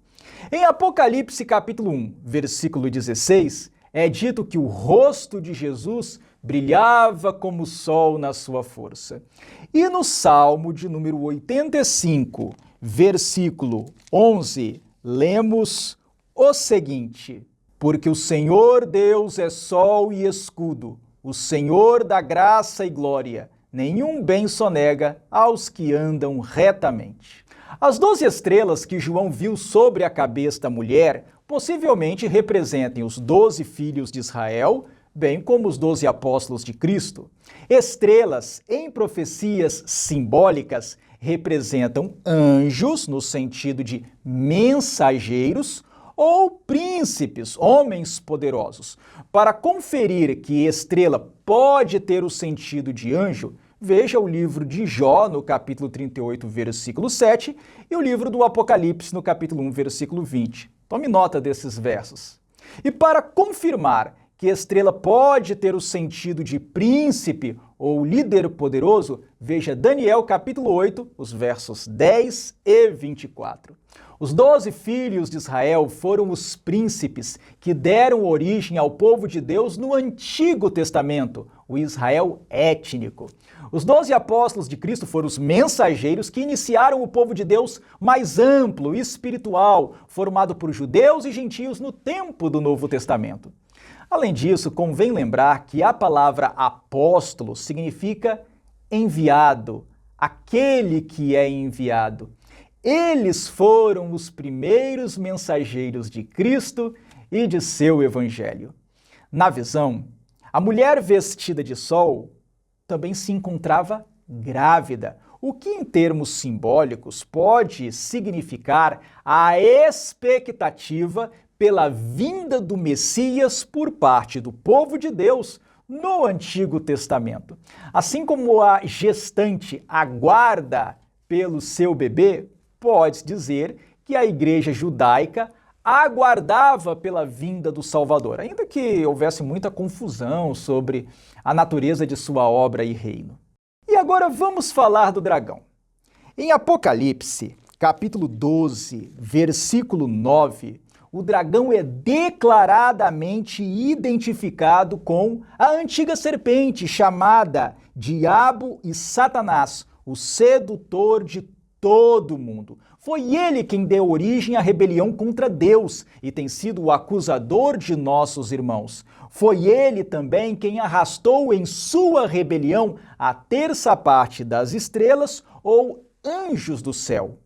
Em Apocalipse, capítulo 1, versículo 16, é dito que o rosto de Jesus brilhava como o sol na sua força. E no Salmo de número 85, versículo 11, lemos o seguinte: Porque o Senhor Deus é sol e escudo, o Senhor dá graça e glória. Nenhum bem sonega aos que andam retamente. As 12 estrelas que João viu sobre a cabeça da mulher possivelmente representem os 12 filhos de Israel, bem como os 12 apóstolos de Cristo. Estrelas, em profecias simbólicas, representam anjos, no sentido de mensageiros, ou príncipes, homens poderosos. Para conferir que estrela pode ter o sentido de anjo, veja o livro de Jó, no capítulo 38, versículo 7, e o livro do Apocalipse, no capítulo 1, versículo 20. Tome nota desses versos. E para confirmar que estrela pode ter o sentido de príncipe ou líder poderoso, veja Daniel, capítulo 8, os versos 10 e 24. Os 12 filhos de Israel foram os príncipes que deram origem ao povo de Deus no Antigo Testamento, o Israel étnico. Os 12 apóstolos de Cristo foram os mensageiros que iniciaram o povo de Deus mais amplo e espiritual, formado por judeus e gentios no tempo do Novo Testamento. Além disso, convém lembrar que a palavra apóstolo significa enviado, aquele que é enviado. Eles foram os primeiros mensageiros de Cristo e de seu evangelho. Na visão, a mulher vestida de sol também se encontrava grávida, o que em termos simbólicos pode significar a expectativa pela vinda do Messias por parte do povo de Deus no Antigo Testamento. Assim como a gestante aguarda pelo seu bebê, pode-se dizer que a igreja judaica aguardava pela vinda do Salvador, ainda que houvesse muita confusão sobre a natureza de sua obra e reino. E agora vamos falar do dragão. Em Apocalipse, capítulo 12, versículo 9, o dragão é declaradamente identificado com a antiga serpente chamada Diabo e Satanás, o sedutor de todo mundo. Foi ele quem deu origem à rebelião contra Deus e tem sido o acusador de nossos irmãos. Foi ele também quem arrastou em sua rebelião a terça parte das estrelas ou anjos do céu.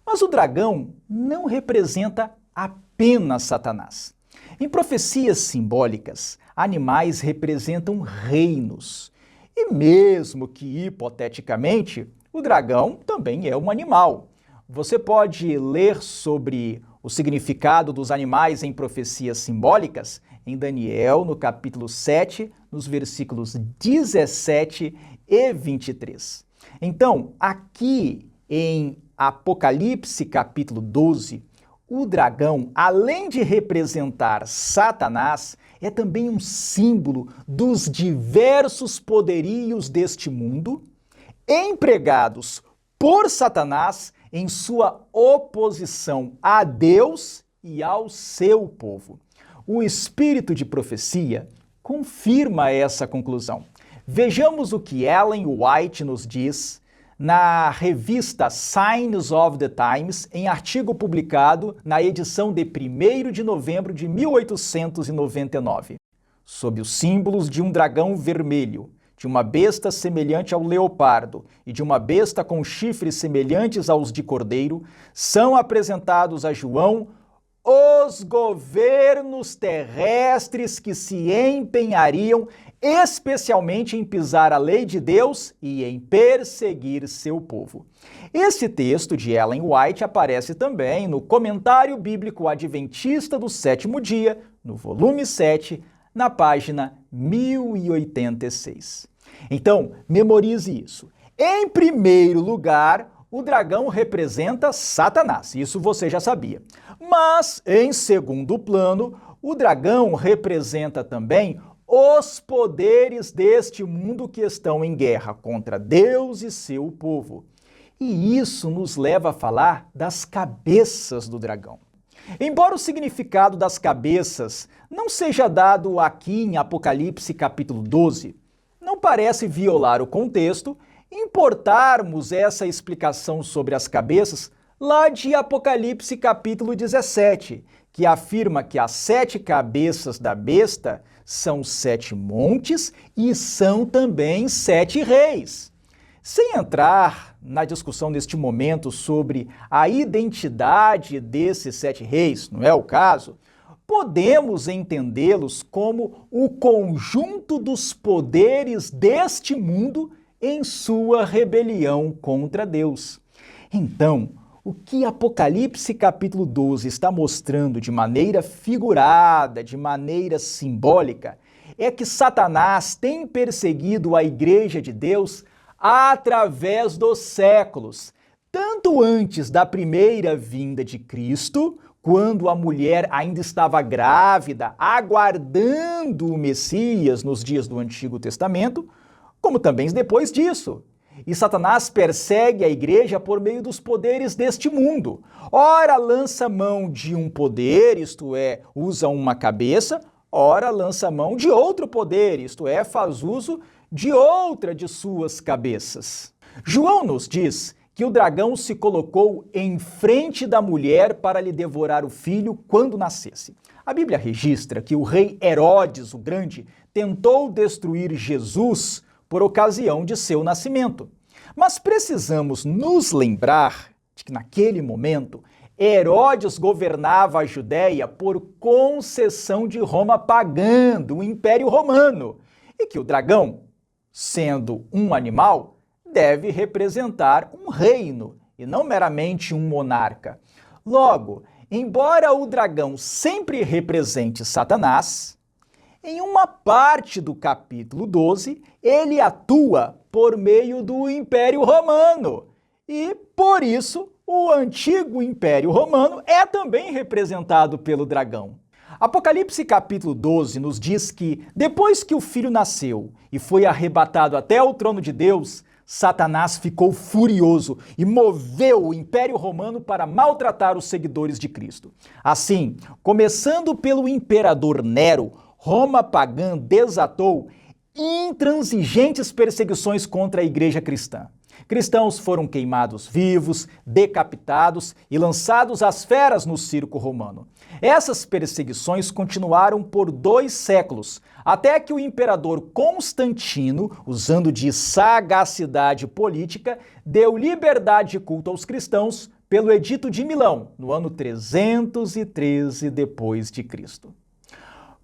Mas o dragão não representa apenas Satanás. Em profecias simbólicas, animais representam reinos. E mesmo que hipoteticamente, o dragão também é um animal. Você pode ler sobre o significado dos animais em profecias simbólicas em Daniel, no capítulo 7, nos versículos 17 e 23. Então, aqui em Apocalipse, capítulo 12, o dragão, além de representar Satanás, é também um símbolo dos diversos poderios deste mundo, empregados por Satanás em sua oposição a Deus e ao seu povo. O espírito de profecia confirma essa conclusão. Vejamos o que Ellen White nos diz na revista Signs of the Times, em artigo publicado na edição de 1º de novembro de 1899. Sob os símbolos de um dragão vermelho, de uma besta semelhante ao leopardo e de uma besta com chifres semelhantes aos de cordeiro, são apresentados a João os governos terrestres que se empenhariam especialmente em pisar a lei de Deus e em perseguir seu povo. Esse texto de Ellen White aparece também no Comentário Bíblico Adventista do Sétimo Dia, no volume 7, na página 1086. Então, memorize isso. Em primeiro lugar, o dragão representa Satanás, isso você já sabia. Mas, em segundo plano, o dragão representa também os poderes deste mundo que estão em guerra contra Deus e seu povo. E isso nos leva a falar das cabeças do dragão. Embora o significado das cabeças não seja dado aqui em Apocalipse capítulo 12, não parece violar o contexto importarmos essa explicação sobre as cabeças lá de Apocalipse capítulo 17, que afirma que as 7 cabeças da besta são 7 montes e são também 7 reis. Sem entrar na discussão neste momento sobre a identidade desses 7 reis, não é o caso, podemos entendê-los como o conjunto dos poderes deste mundo em sua rebelião contra Deus. Então, o que Apocalipse capítulo 12 está mostrando de maneira figurada, de maneira simbólica, é que Satanás tem perseguido a Igreja de Deus através dos séculos, tanto antes da primeira vinda de Cristo, quando a mulher ainda estava grávida, aguardando o Messias nos dias do Antigo Testamento, como também depois disso. E Satanás persegue a igreja por meio dos poderes deste mundo. Ora lança mão de um poder, isto é, usa uma cabeça, ora lança mão de outro poder, isto é, faz uso de outra de suas cabeças. João nos diz que o dragão se colocou em frente da mulher para lhe devorar o filho quando nascesse. A Bíblia registra que o rei Herodes o Grande tentou destruir Jesus por ocasião de seu nascimento. Mas precisamos nos lembrar de que naquele momento Herodes governava a Judéia por concessão de Roma pagando o Império Romano e que o dragão, sendo um animal, deve representar um reino e não meramente um monarca. Logo, embora o dragão sempre represente Satanás, em uma parte do capítulo 12, ele atua por meio do Império Romano. E, por isso, o antigo Império Romano é também representado pelo dragão. Apocalipse capítulo 12 nos diz que, depois que o filho nasceu e foi arrebatado até o trono de Deus, Satanás ficou furioso e moveu o Império Romano para maltratar os seguidores de Cristo. Assim, começando pelo imperador Nero, Roma pagã desatou intransigentes perseguições contra a igreja cristã. Cristãos foram queimados vivos, decapitados e lançados às feras no circo romano. Essas perseguições continuaram por 2 séculos, até que o imperador Constantino, usando de sagacidade política, deu liberdade de culto aos cristãos pelo Edito de Milão, no ano 313 d.C.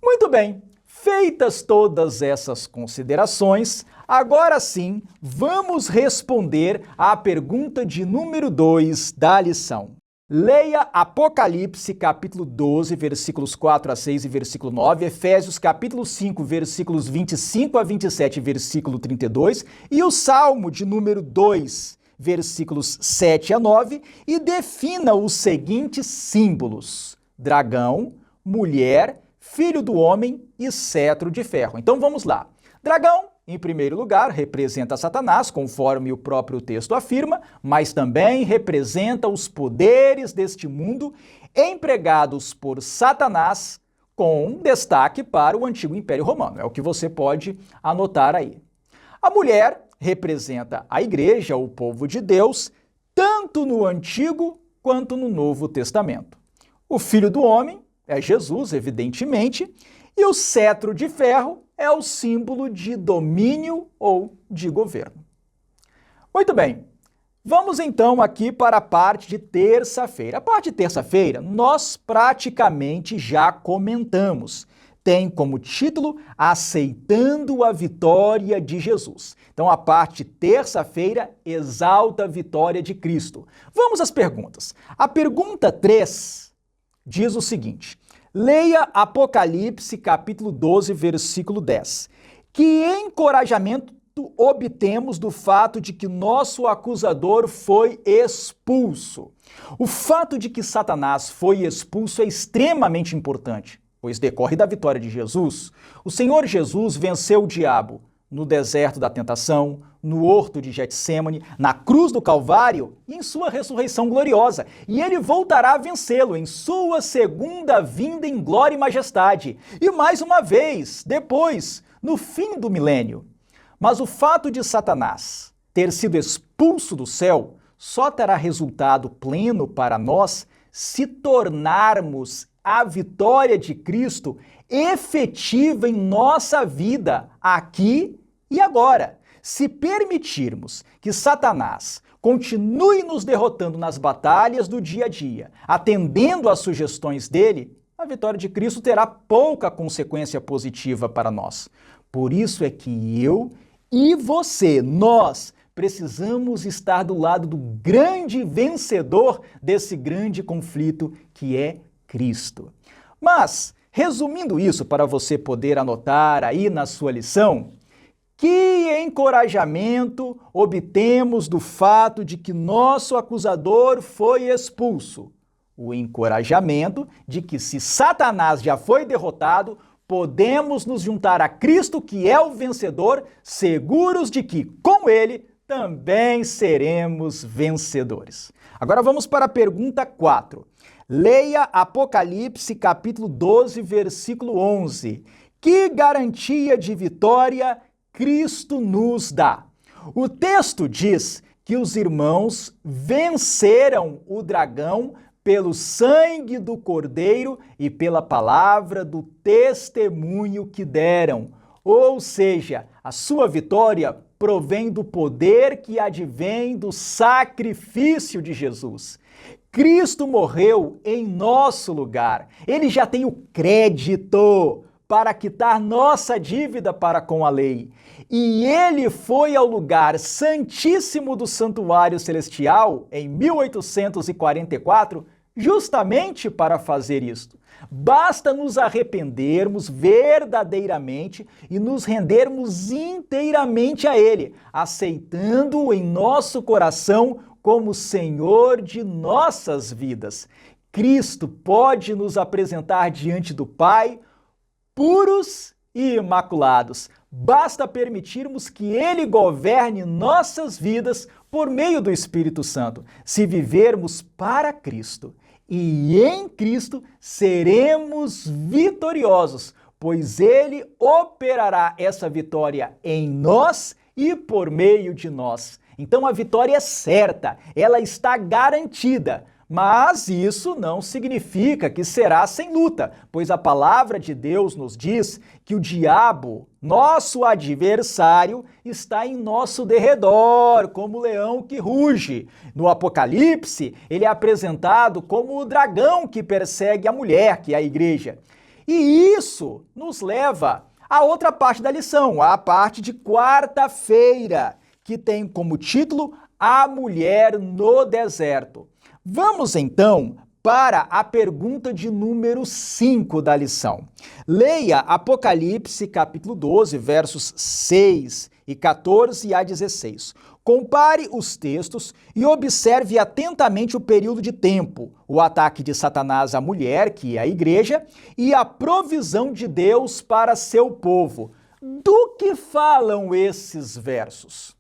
Muito bem. Feitas todas essas considerações, agora sim, vamos responder à pergunta de número 2 da lição. Leia Apocalipse, capítulo 12, versículos 4 a 6 e versículo 9, Efésios, capítulo 5, versículos 25 a 27 e versículo 32, e o Salmo de número 2, versículos 7 a 9, e defina os seguintes símbolos: dragão, mulher, filho do homem e cetro de ferro. Então vamos lá. Dragão, em primeiro lugar, representa Satanás, conforme o próprio texto afirma, mas também representa os poderes deste mundo empregados por Satanás, com destaque para o antigo Império Romano. É o que você pode anotar aí. A mulher representa a igreja, o povo de Deus, tanto no Antigo quanto no Novo Testamento. O filho do homem é Jesus, evidentemente, e o cetro de ferro é o símbolo de domínio ou de governo. Muito bem, vamos então aqui para a parte de terça-feira. A parte de terça-feira nós praticamente já comentamos. Tem como título Aceitando a Vitória de Jesus. Então a parte de terça-feira exalta a vitória de Cristo. Vamos às perguntas. A pergunta 3 diz o seguinte: leia Apocalipse, capítulo 12, versículo 10. Que encorajamento obtemos do fato de que nosso acusador foi expulso? O fato de que Satanás foi expulso é extremamente importante, pois decorre da vitória de Jesus. O Senhor Jesus venceu o diabo no deserto da tentação, no horto de Getsêmani, na cruz do Calvário e em sua ressurreição gloriosa. E ele voltará a vencê-lo em sua segunda vinda em glória e majestade. E mais uma vez, depois, no fim do milênio. Mas o fato de Satanás ter sido expulso do céu só terá resultado pleno para nós se tornarmos a vitória de Cristo efetiva em nossa vida, aqui e agora. Se permitirmos que Satanás continue nos derrotando nas batalhas do dia a dia, atendendo às sugestões dele, a vitória de Cristo terá pouca consequência positiva para nós. Por isso é que eu e você, nós, precisamos estar do lado do grande vencedor desse grande conflito que é Cristo. Mas, resumindo isso para você poder anotar aí na sua lição, que encorajamento obtemos do fato de que nosso acusador foi expulso? O encorajamento de que, se Satanás já foi derrotado, podemos nos juntar a Cristo, que é o vencedor, seguros de que, com ele, também seremos vencedores. Agora vamos para a pergunta 4. Leia Apocalipse, capítulo 12, versículo 11. Que garantia de vitória Cristo nos dá? O texto diz que os irmãos venceram o dragão pelo sangue do Cordeiro e pela palavra do testemunho que deram. Ou seja, a sua vitória provém do poder que advém do sacrifício de Jesus. Cristo morreu em nosso lugar. Ele já tem o crédito para quitar nossa dívida para com a lei. E ele foi ao lugar santíssimo do santuário celestial em 1844 justamente para fazer isto. Basta nos arrependermos verdadeiramente e nos rendermos inteiramente a Ele, aceitando-o em nosso coração como Senhor de nossas vidas. Cristo pode nos apresentar diante do Pai puros e imaculados, Basta permitirmos que Ele governe nossas vidas por meio do Espírito Santo, se vivermos para Cristo. E em Cristo seremos vitoriosos, pois Ele operará essa vitória em nós e por meio de nós. Então a vitória é certa, ela está garantida. Mas isso não significa que será sem luta, pois a palavra de Deus nos diz que o diabo, nosso adversário, está em nosso derredor, como o leão que ruge. No Apocalipse, ele é apresentado como o dragão que persegue a mulher, que é a igreja. E isso nos leva à outra parte da lição, a parte de quarta-feira, que tem como título A Mulher no Deserto. Vamos então para a pergunta de número 5 da lição. Leia Apocalipse capítulo 12, versos 6 e 14 a 16. Compare os textos e observe atentamente o período de tempo, o ataque de Satanás à mulher, que é a igreja, e a provisão de Deus para seu povo. Do que falam esses versos?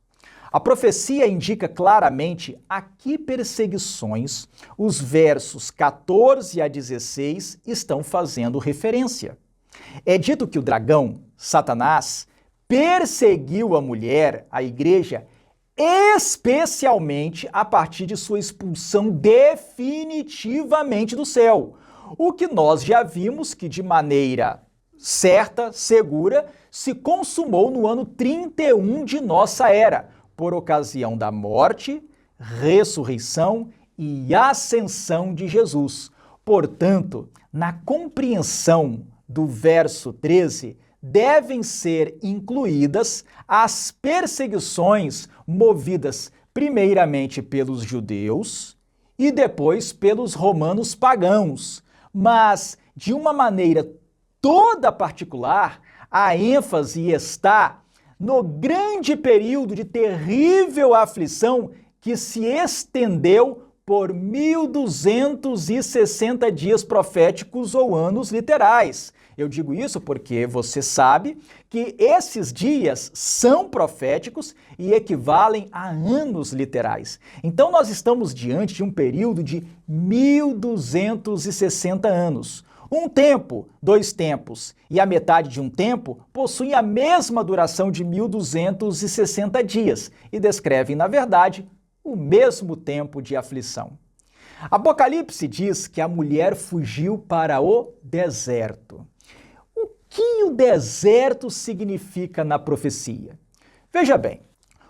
A profecia indica claramente a que perseguições os versos 14 a 16 estão fazendo referência. É dito que o dragão, Satanás, perseguiu a mulher, a igreja, especialmente a partir de sua expulsão definitivamente do céu. O que nós já vimos que de maneira certa, segura, se consumou no ano 31 de nossa era, por ocasião da morte, ressurreição e ascensão de Jesus. Portanto, na compreensão do verso 13, devem ser incluídas as perseguições movidas primeiramente pelos judeus e depois pelos romanos pagãos. Mas, de uma maneira toda particular, a ênfase está no grande período de terrível aflição que se estendeu por 1260 dias proféticos ou anos literais. Eu digo isso porque você sabe que esses dias são proféticos e equivalem a anos literais. Então nós estamos diante de um período de 1260 anos. Um tempo, 2 tempos e a metade de um tempo possuem a mesma duração de 1260 dias e descrevem, na verdade, o mesmo tempo de aflição. Apocalipse diz que a mulher fugiu para o deserto. O que o deserto significa na profecia? Veja bem,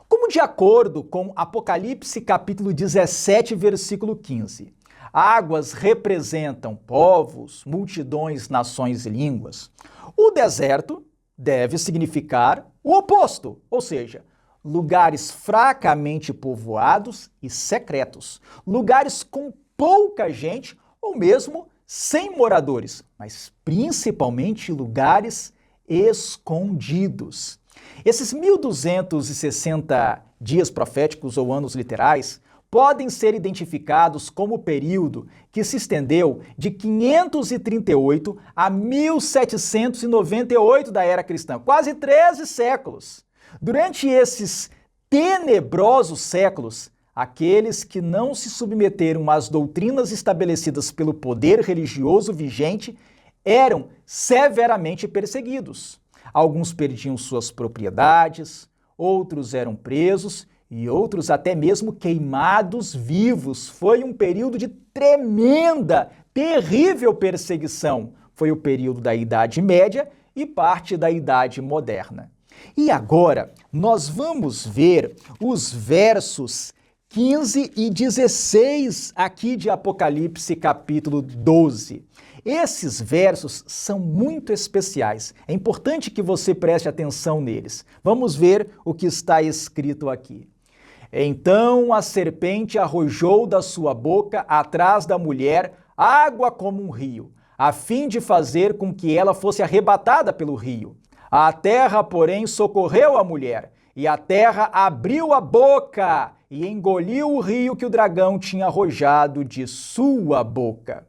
como de acordo com Apocalipse capítulo 17, versículo 15, águas representam povos, multidões, nações e línguas. O deserto deve significar o oposto, ou seja, lugares fracamente povoados e secretos, lugares com pouca gente ou mesmo sem moradores, mas principalmente lugares escondidos. Esses 1260 dias proféticos ou anos literais podem ser identificados como o período que se estendeu de 538 a 1798 da era cristã, quase 13 séculos. Durante esses tenebrosos séculos, aqueles que não se submeteram às doutrinas estabelecidas pelo poder religioso vigente eram severamente perseguidos. Alguns perdiam suas propriedades, outros eram presos e outros até mesmo queimados vivos. Foi um período de tremenda, terrível perseguição. Foi o período da Idade Média e parte da Idade Moderna. E agora nós vamos ver os versos 15 e 16 aqui de Apocalipse capítulo 12. Esses versos são muito especiais. É importante que você preste atenção neles. Vamos ver o que está escrito aqui. Então a serpente arrojou da sua boca atrás da mulher água como um rio, a fim de fazer com que ela fosse arrebatada pelo rio. A terra, porém, socorreu a mulher, e a terra abriu a boca e engoliu o rio que o dragão tinha arrojado de sua boca.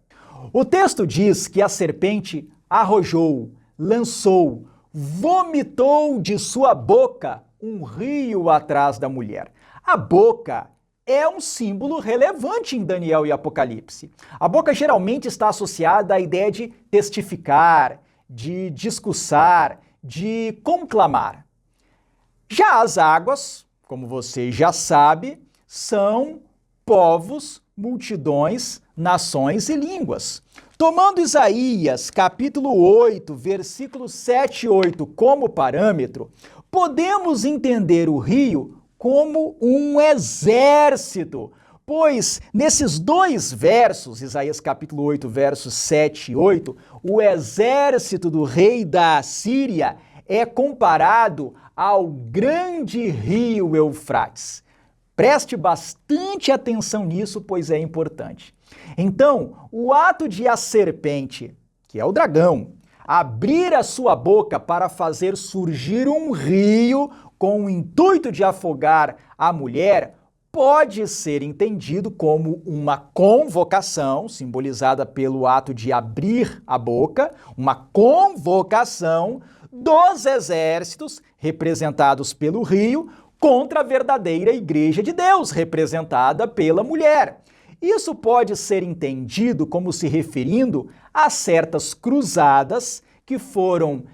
O texto diz que a serpente arrojou, lançou, vomitou de sua boca um rio atrás da mulher. A boca é um símbolo relevante em Daniel e Apocalipse. A boca geralmente está associada à ideia de testificar, de discursar, de conclamar. Já as águas, como você já sabe, são povos, multidões, nações e línguas. Tomando Isaías, capítulo 8, versículos 7 e 8 como parâmetro, podemos entender o rio como um exército, pois nesses dois versos, Isaías capítulo 8, versos 7 e 8, o exército do rei da Assíria é comparado ao grande rio Eufrates. Preste bastante atenção nisso, pois é importante. Então, o ato de a serpente, que é o dragão, abrir a sua boca para fazer surgir um rio com o intuito de afogar a mulher, pode ser entendido como uma convocação, simbolizada pelo ato de abrir a boca, uma convocação dos exércitos, representados pelo rio, contra a verdadeira Igreja de Deus, representada pela mulher. Isso pode ser entendido como se referindo a certas cruzadas que foram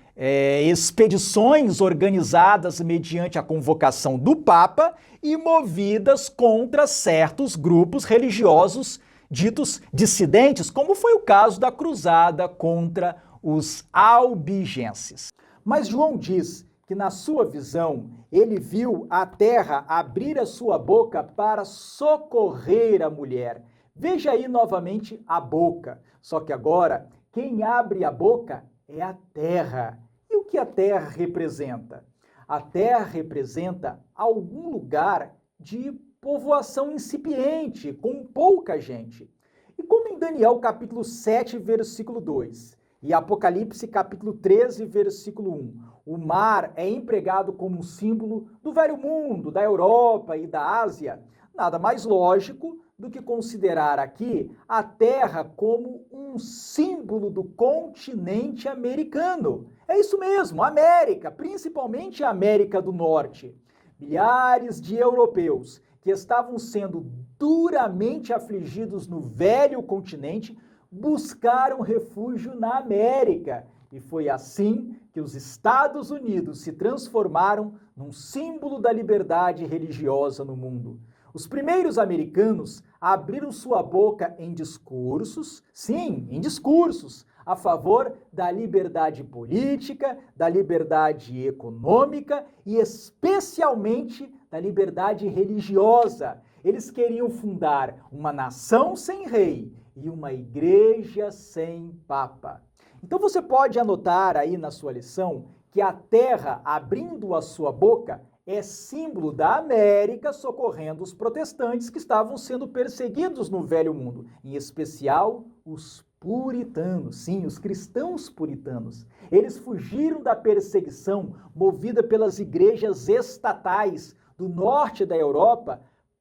expedições organizadas mediante a convocação do Papa e movidas contra certos grupos religiosos ditos dissidentes, como foi o caso da cruzada contra os albigenses. Mas João diz que na sua visão ele viu a terra abrir a sua boca para socorrer a mulher. Veja aí novamente a boca, só que agora quem abre a boca é a terra. E o que a terra representa? A terra representa algum lugar de povoação incipiente, com pouca gente. E como em Daniel capítulo 7, versículo 2, e Apocalipse capítulo 13, versículo 1, o mar é empregado como um símbolo do velho mundo, da Europa e da Ásia, nada mais lógico do que considerar aqui a Terra como um símbolo do continente americano. É isso mesmo, América, principalmente a América do Norte. Milhares de europeus que estavam sendo duramente afligidos no velho continente buscaram refúgio na América. E foi assim que os Estados Unidos se transformaram num símbolo da liberdade religiosa no mundo. Os primeiros americanos abriram sua boca em discursos, sim, em discursos, a favor da liberdade política, da liberdade econômica e especialmente da liberdade religiosa. Eles queriam fundar uma nação sem rei e uma igreja sem papa. Então você pode anotar aí na sua lição que a terra abrindo a sua boca é símbolo da América socorrendo os protestantes que estavam sendo perseguidos no Velho Mundo, em especial os puritanos, sim, os cristãos puritanos. Eles fugiram da perseguição movida pelas igrejas estatais do norte da Europa,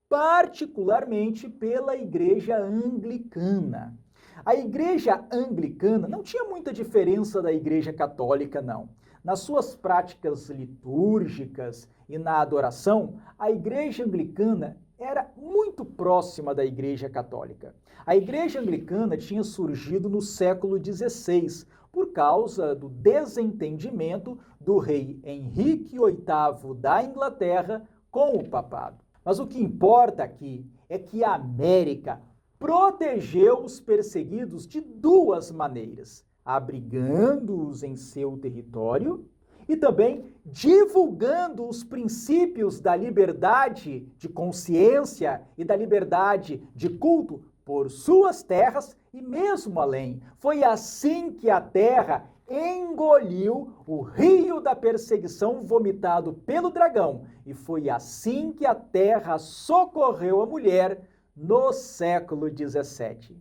particularmente pela igreja anglicana. A igreja anglicana não tinha muita diferença da igreja católica, não. Nas suas práticas litúrgicas e na adoração, a igreja anglicana era muito próxima da igreja católica. A igreja anglicana tinha surgido no século XVI, por causa do desentendimento do rei Henrique VIII da Inglaterra com o papado. Mas o que importa aqui é que a América protegeu os perseguidos de duas maneiras: abrigando-os em seu território e também divulgando os princípios da liberdade de consciência e da liberdade de culto por suas terras e mesmo além. Foi assim que a terra engoliu o rio da perseguição vomitado pelo dragão, e foi assim que a terra socorreu a mulher no século XVII.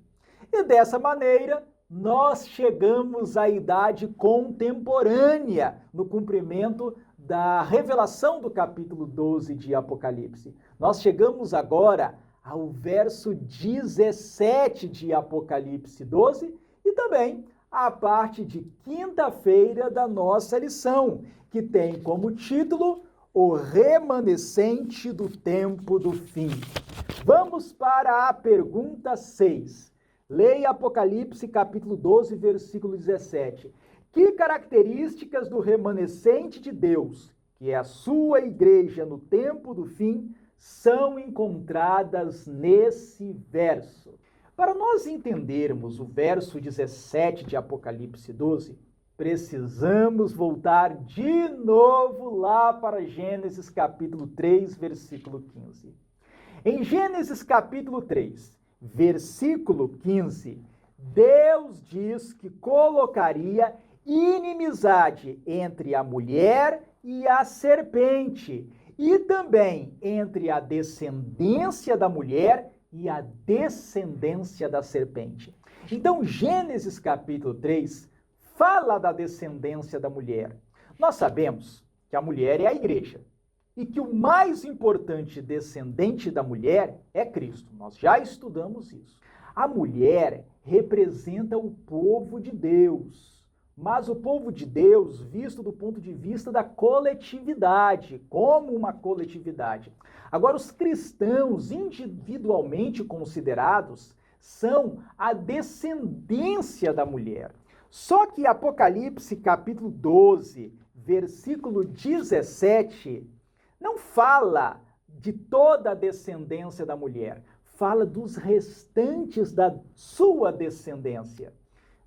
E dessa maneira, nós chegamos à idade contemporânea, no cumprimento da revelação do capítulo 12 de Apocalipse. Nós chegamos agora ao verso 17 de Apocalipse 12 e também a parte de quinta-feira da nossa lição, que tem como título O Remanescente do Tempo do Fim. Vamos para a pergunta 6. Leia Apocalipse capítulo 12, versículo 17. Que características do remanescente de Deus, que é a sua igreja no tempo do fim, são encontradas nesse verso? Para nós entendermos o verso 17 de Apocalipse 12, precisamos voltar de novo lá para Gênesis capítulo 3, versículo 15. Em Gênesis capítulo 3, versículo 15, Deus diz que colocaria inimizade entre a mulher e a serpente, e também entre a descendência da mulher e a descendência da serpente. Então, Gênesis capítulo 3 fala da descendência da mulher. Nós sabemos que a mulher é a igreja e que o mais importante descendente da mulher é Cristo. Nós já estudamos isso. A mulher representa o povo de Deus, mas o povo de Deus visto do ponto de vista da coletividade, como uma coletividade. Agora, os cristãos individualmente considerados são a descendência da mulher. Só que Apocalipse capítulo 12, versículo 17, não fala de toda a descendência da mulher, fala dos restantes da sua descendência.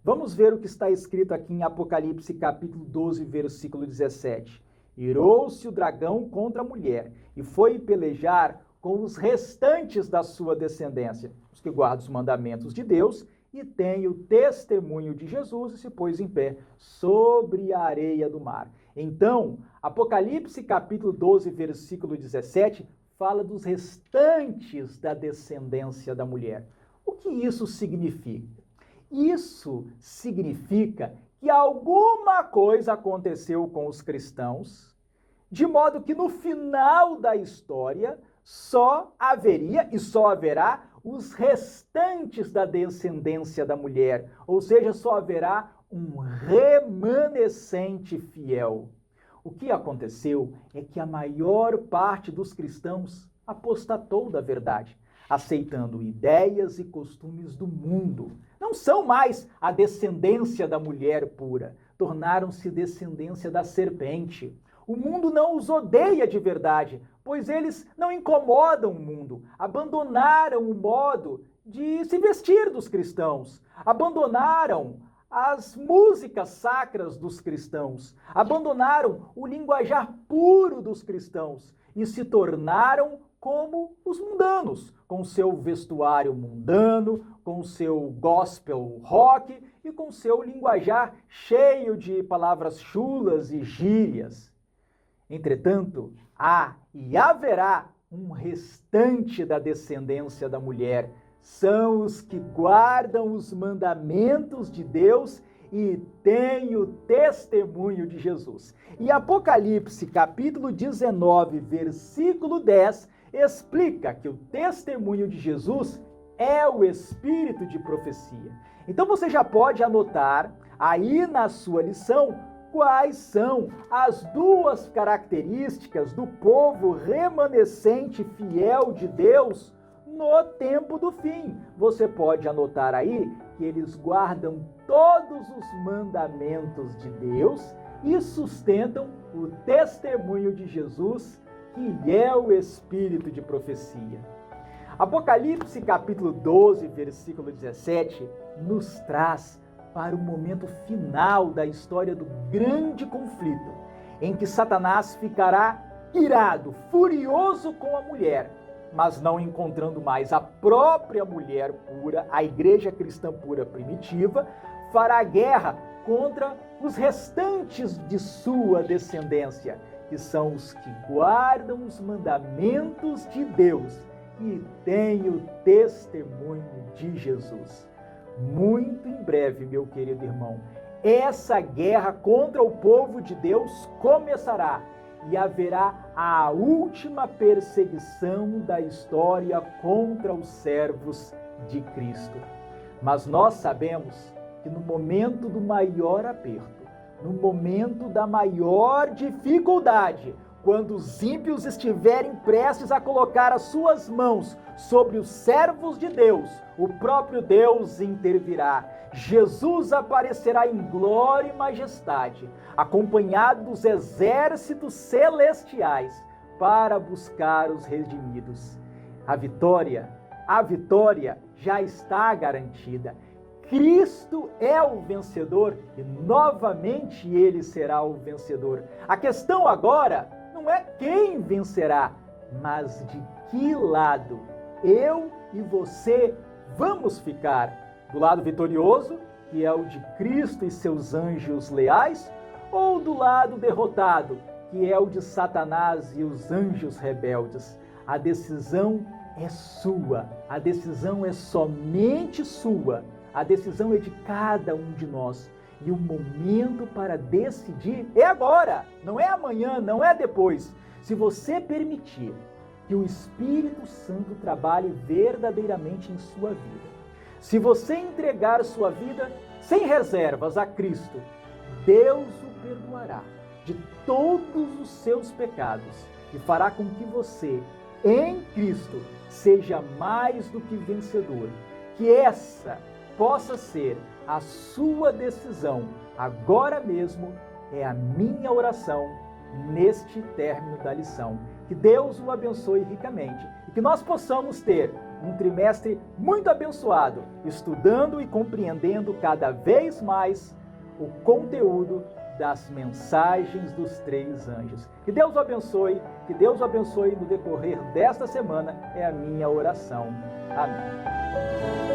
Vamos ver o que está escrito aqui em Apocalipse capítulo 12, versículo 17. Irou-se o dragão contra a mulher e foi pelejar com os restantes da sua descendência, os que guardam os mandamentos de Deus e têm o testemunho de Jesus e se pôs em pé sobre a areia do mar. Então, Apocalipse capítulo 12, versículo 17, fala dos restantes da descendência da mulher. O que isso significa? Isso significa que alguma coisa aconteceu com os cristãos, de modo que no final da história só haveria e só haverá os restantes da descendência da mulher, ou seja, só haverá um remanescente fiel. O que aconteceu é que a maior parte dos cristãos apostatou da verdade, aceitando ideias e costumes do mundo. Não são mais a descendência da mulher pura, tornaram-se descendência da serpente. O mundo não os odeia de verdade, pois eles não incomodam o mundo, abandonaram o modo de se vestir dos cristãos, abandonaram as músicas sacras dos cristãos, abandonaram o linguajar puro dos cristãos e se tornaram como os mundanos, com seu vestuário mundano, com seu gospel rock e com seu linguajar cheio de palavras chulas e gírias. Entretanto, há e haverá um restante da descendência da mulher. São os que guardam os mandamentos de Deus e têm o testemunho de Jesus. E Apocalipse, capítulo 19, versículo 10, explica que o testemunho de Jesus é o espírito de profecia. Então você já pode anotar aí na sua lição quais são as duas características do povo remanescente fiel de Deus no tempo do fim. Você pode anotar aí que eles guardam todos os mandamentos de Deus e sustentam o testemunho de Jesus, que é o espírito de profecia. Apocalipse capítulo 12, versículo 17, nos traz para o momento final da história do grande conflito, em que Satanás ficará irado, furioso com a mulher, mas não encontrando mais a própria mulher pura, a igreja cristã pura primitiva, fará guerra contra os restantes de sua descendência, que são os que guardam os mandamentos de Deus e têm o testemunho de Jesus. Muito em breve, meu querido irmão, essa guerra contra o povo de Deus começará e haverá a última perseguição da história contra os servos de Cristo. Mas nós sabemos que no momento do maior aperto, no momento da maior dificuldade, quando os ímpios estiverem prestes a colocar as suas mãos sobre os servos de Deus, o próprio Deus intervirá. Jesus aparecerá em glória e majestade, acompanhado dos exércitos celestiais, para buscar os redimidos. A vitória já está garantida. Cristo é o vencedor e novamente ele será o vencedor. A questão agora não é quem vencerá, mas de que lado eu e você vamos ficar. Do lado vitorioso, que é o de Cristo e seus anjos leais, ou do lado derrotado, que é o de Satanás e os anjos rebeldes. A decisão é sua, a decisão é somente sua, a decisão é de cada um de nós. E o momento para decidir é agora, não é amanhã, não é depois. Se você permitir que o Espírito Santo trabalhe verdadeiramente em sua vida, se você entregar sua vida sem reservas a Cristo, Deus o perdoará de todos os seus pecados e fará com que você, em Cristo, seja mais do que vencedor. Que essa possa ser a sua decisão agora mesmo, é a minha oração neste término da lição. Que Deus o abençoe ricamente e que nós possamos ter um trimestre muito abençoado, estudando e compreendendo cada vez mais o conteúdo das mensagens dos três anjos. Que Deus o abençoe no decorrer desta semana, é a minha oração. Amém.